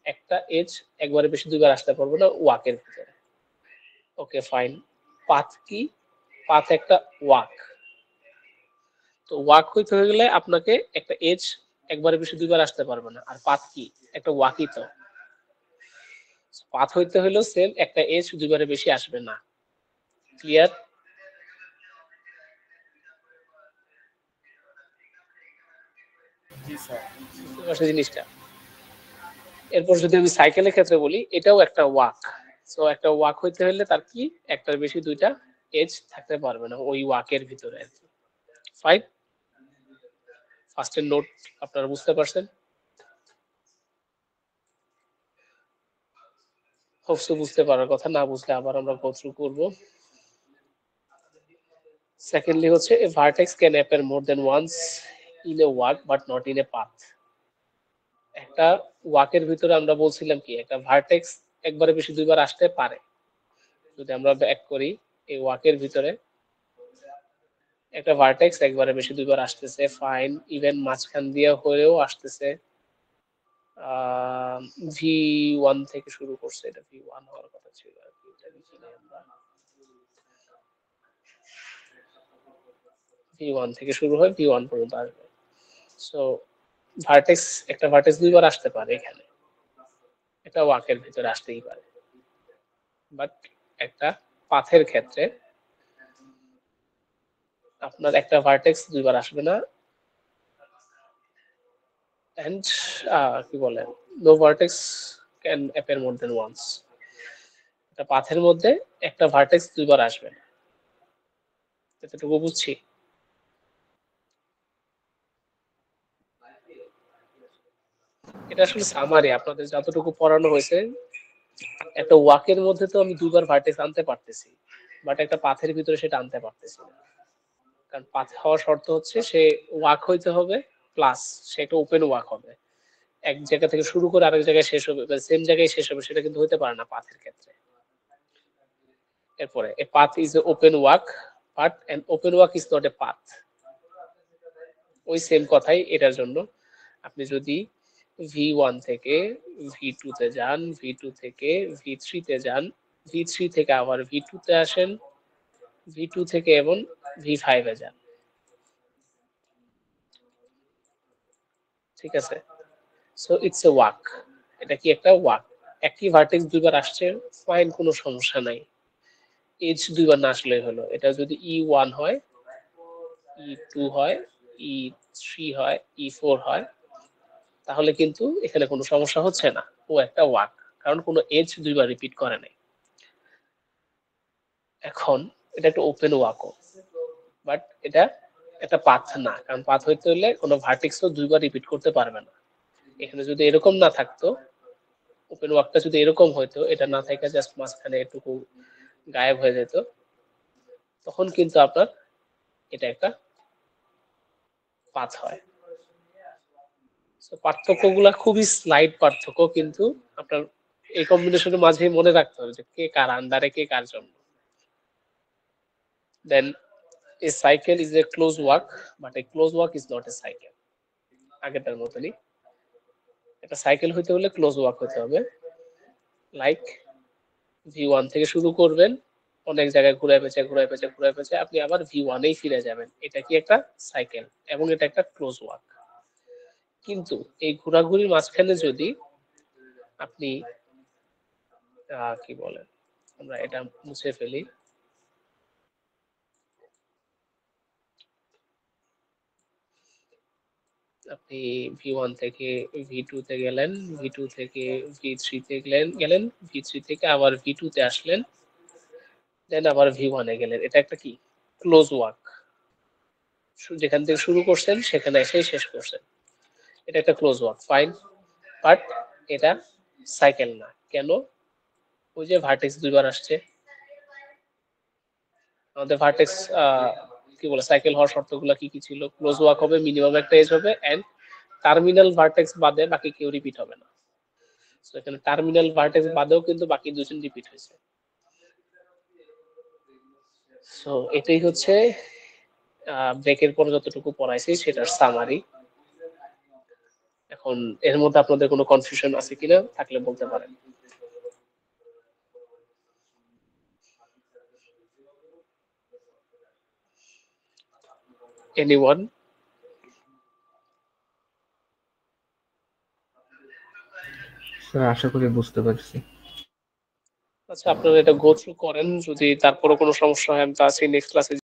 একটা এজ একবারে বেশি দুইবার আসতে পারবো না ওয়াকের ভিতরে। ওকে ফাইন, পাথ কি? পাথ একটা ওয়াক। তো ওয়াক হইতে হয়ে গেলে আপনাকে একটা এজ একবারে বেশি দুইবার আসতে পারবে না, আর পাথ কি একটা ওয়াকই তো। পাথ হইতে হলেও সেম একটা এজ দুইবারে বেশি আসবে না। ক্লিয়ার? জি স্যার। বুঝতে পারছি জিনিসটা? এরপর যদি আমি সাইকেলের ক্ষেত্রে বলি, এটাও একটা ওয়াক। সো একটা ওয়াক হইতে হলে তার কি একটার বেশি দুইটা এজ থাকতে পারবে না ওই ওয়াকের ভিতরে আর কি। ফাইন, ফার্স্টের নোট আপনারা বুঝতে পারছেন? হোপসো বুঝতে পারার কথা, না বুঝলে আবার আমরা গো থ্রু করবো। সেকেন্ডলি হচ্ছে a vertex can appear more than once in a walk but not in a path. একটা ওয়াকের ভিতরে আমরা বলছিলাম কি একটা ভার্টেক্স একবারে বেশি দুইবার আসতে পারে। যদি আমরা ব্যাক করি, এই ওয়াকের ভিতরে একটা ভার্টেক্স একবারে বেশি দুইবার আসতেছে, ফাইন, ইভেন মাঝখান দিয়ে হয়েও আসতেছে। ভি ওয়ান থেকে শুরু করছে, এটা ভি ওয়ান হওয়ার কথা ছিল আর কি, এটা লিখি নাই আমরা। ভি ওয়ান থেকে শুরু হয়, ভি ওয়ান পর্যন্ত আসবে। সো ভার্টেক্স, একটা ভার্টেক্স দুইবার আসতে পারে এখানে, এটা ওয়াকের ভিতরে আসতেই পারে। বাট একটা পাথের ক্ষেত্রে আপনার একটা ভার্টেক্স দুইবার আসবে না, এন্ড কি বলে, no vertex can appear more than once. একটা পাথের মধ্যে একটা ভার্টেক্স দুইবার আসবে না, এতটুকু বুঝছি। এটা আসলে সামারি, আপনাদের যতটুকু পড়ানো হয়েছে। একটা ওয়াকের মধ্যে তো আমি দুইবার ভার্টেক্স আনতে পারতেছি, বাট একটা পাথের ভিতরে সেটা আনতে পারতেছি না, কারণ পাথ হওয়ার শর্ত হচ্ছে সে ওয়াক হইতে হবে, প্লাস সে একটা ওপেন ওয়াক হবে। এক জায়গা থেকে শুরু করে আরেক জায়গায় শেষ হবে, সেম জায়গায় শেষ হবে, সেটা কিন্তু হতে পারে না পাথের ক্ষেত্রে। এরপরে এ path is a open walk, but an open walk is not a path. ওই সেম কথাই এটার জন্য। আপনি যদি ভি ওয়ান থেকে ভি টু তে যান, ভি টু থেকে ভি থ্রি তে যান, ভি থ্রি থেকে আবার ভি টু তে আসেন, ভি টু থেকে এবং ভি ফাইভে যান, ঠিক আছে? So it's a walk. এটা কি একটা ওয়াক। একই ভার্টেক্স দুইবার আসছে, ফাইন, কোনো সমস্যা নাই। এজ দুইবার না আসলেই হলো। এটা যদি ই ওয়ান হয়, ই টু হয়, ই থ্রি হয়, ই ফোর হয়, তাহলে কিন্তু এখানে কোনো সমস্যা হচ্ছে না, ও একটা ওয়াক, কারণ কোনো এজ দুইবার রিপিট করে নাই। এখন এটা একটা ওপেন ওয়াকও, বাট এটা একটা পাথ না, কারণ পাথ হইতে হলে কোনো ভার্টেক্সও দুইবার রিপিট করতে পারবে না। এখানে যদি এরকম না থাকতো, ওপেন ওয়াকটা যদি এরকম হইতো, এটা না থাকে জাস্ট মাঝখানে এটুকু গায়েব হয়ে যেত, তখন কিন্তু আপনার এটা একটা পাথ হয়। পার্থক্যগুলা খুবই স্লাইড পার্থক্য, কিন্তু আপনার এই কম্বিনেশনের মাঝে মনে রাখতে হবে যে কে কার আন্ডারে, কে কার জন্য। দেন a cycle is a closed walk, but a closed walk is not a cycle. আগেরটার মতনই, একটা সাইকেল হইতে হলে ক্লোজ ওয়াক হতে হবে। লাইক ভি ওয়ান থেকে শুরু করবেন, অনেক জায়গায় ঘুরে পেঁচে আপনি আবার V1 এই ফিরে যাবেন। এটা কি একটা সাইকেল এবং এটা একটা ক্লোজ ওয়াক। কিন্তু এই ঘোরাঘুরির মাঝখানে যদি আপনি কি বলেন, আমরা এটা মুছে ফেলি। আপনি V1 থেকে V2 তে গেলেন, V2 থেকে V3 তে গেলেন, V3 থেকে আবার V2 তে আসলেন, দেন আবার V1 এ গেলেন। এটা একটা কি ক্লোজ ওয়াক। যেখান থেকে শুরু করছেন সেখানে এসেই শেষ করছেন। এটা একটা ক্লোজ ওয়াক, ফাইন। বাট এটা সাইকেল না। কেন? ওই যে ভার্টেক্স দুইবার আসছে। আমাদের ভার্টেক্স কি বলে সাইকেল হওয়ার শর্তগুলো কি কি ছিল? ক্লোজ ওয়াক হবে, মিনিমাম একটা এজ হবে, এন্ড টার্মিনাল ভার্টেক্স বাদে বাকি কেউ রিপিট হবে না। সো এখানে টার্মিনাল ভার্টেক্স বাদেও কিন্তু বাকি দুজন রিপিট হয়েছে। সো এটাই হচ্ছে ব্রেকের পরে যতটুকু পড়াইছি সেটার সামারি। এখন এর মধ্যে আপনাদের কোনো কনফিউশন আছে কিনা, থাকলে বলতে পারেন। এনিওয়ান? স্যার আশা করি বুঝতে পারছি। আচ্ছা, আপনারা এটা গো থ্রু করেন, যদি তারপরে কোনো সমস্যা হয় আমি তা নেক্সট ক্লাসে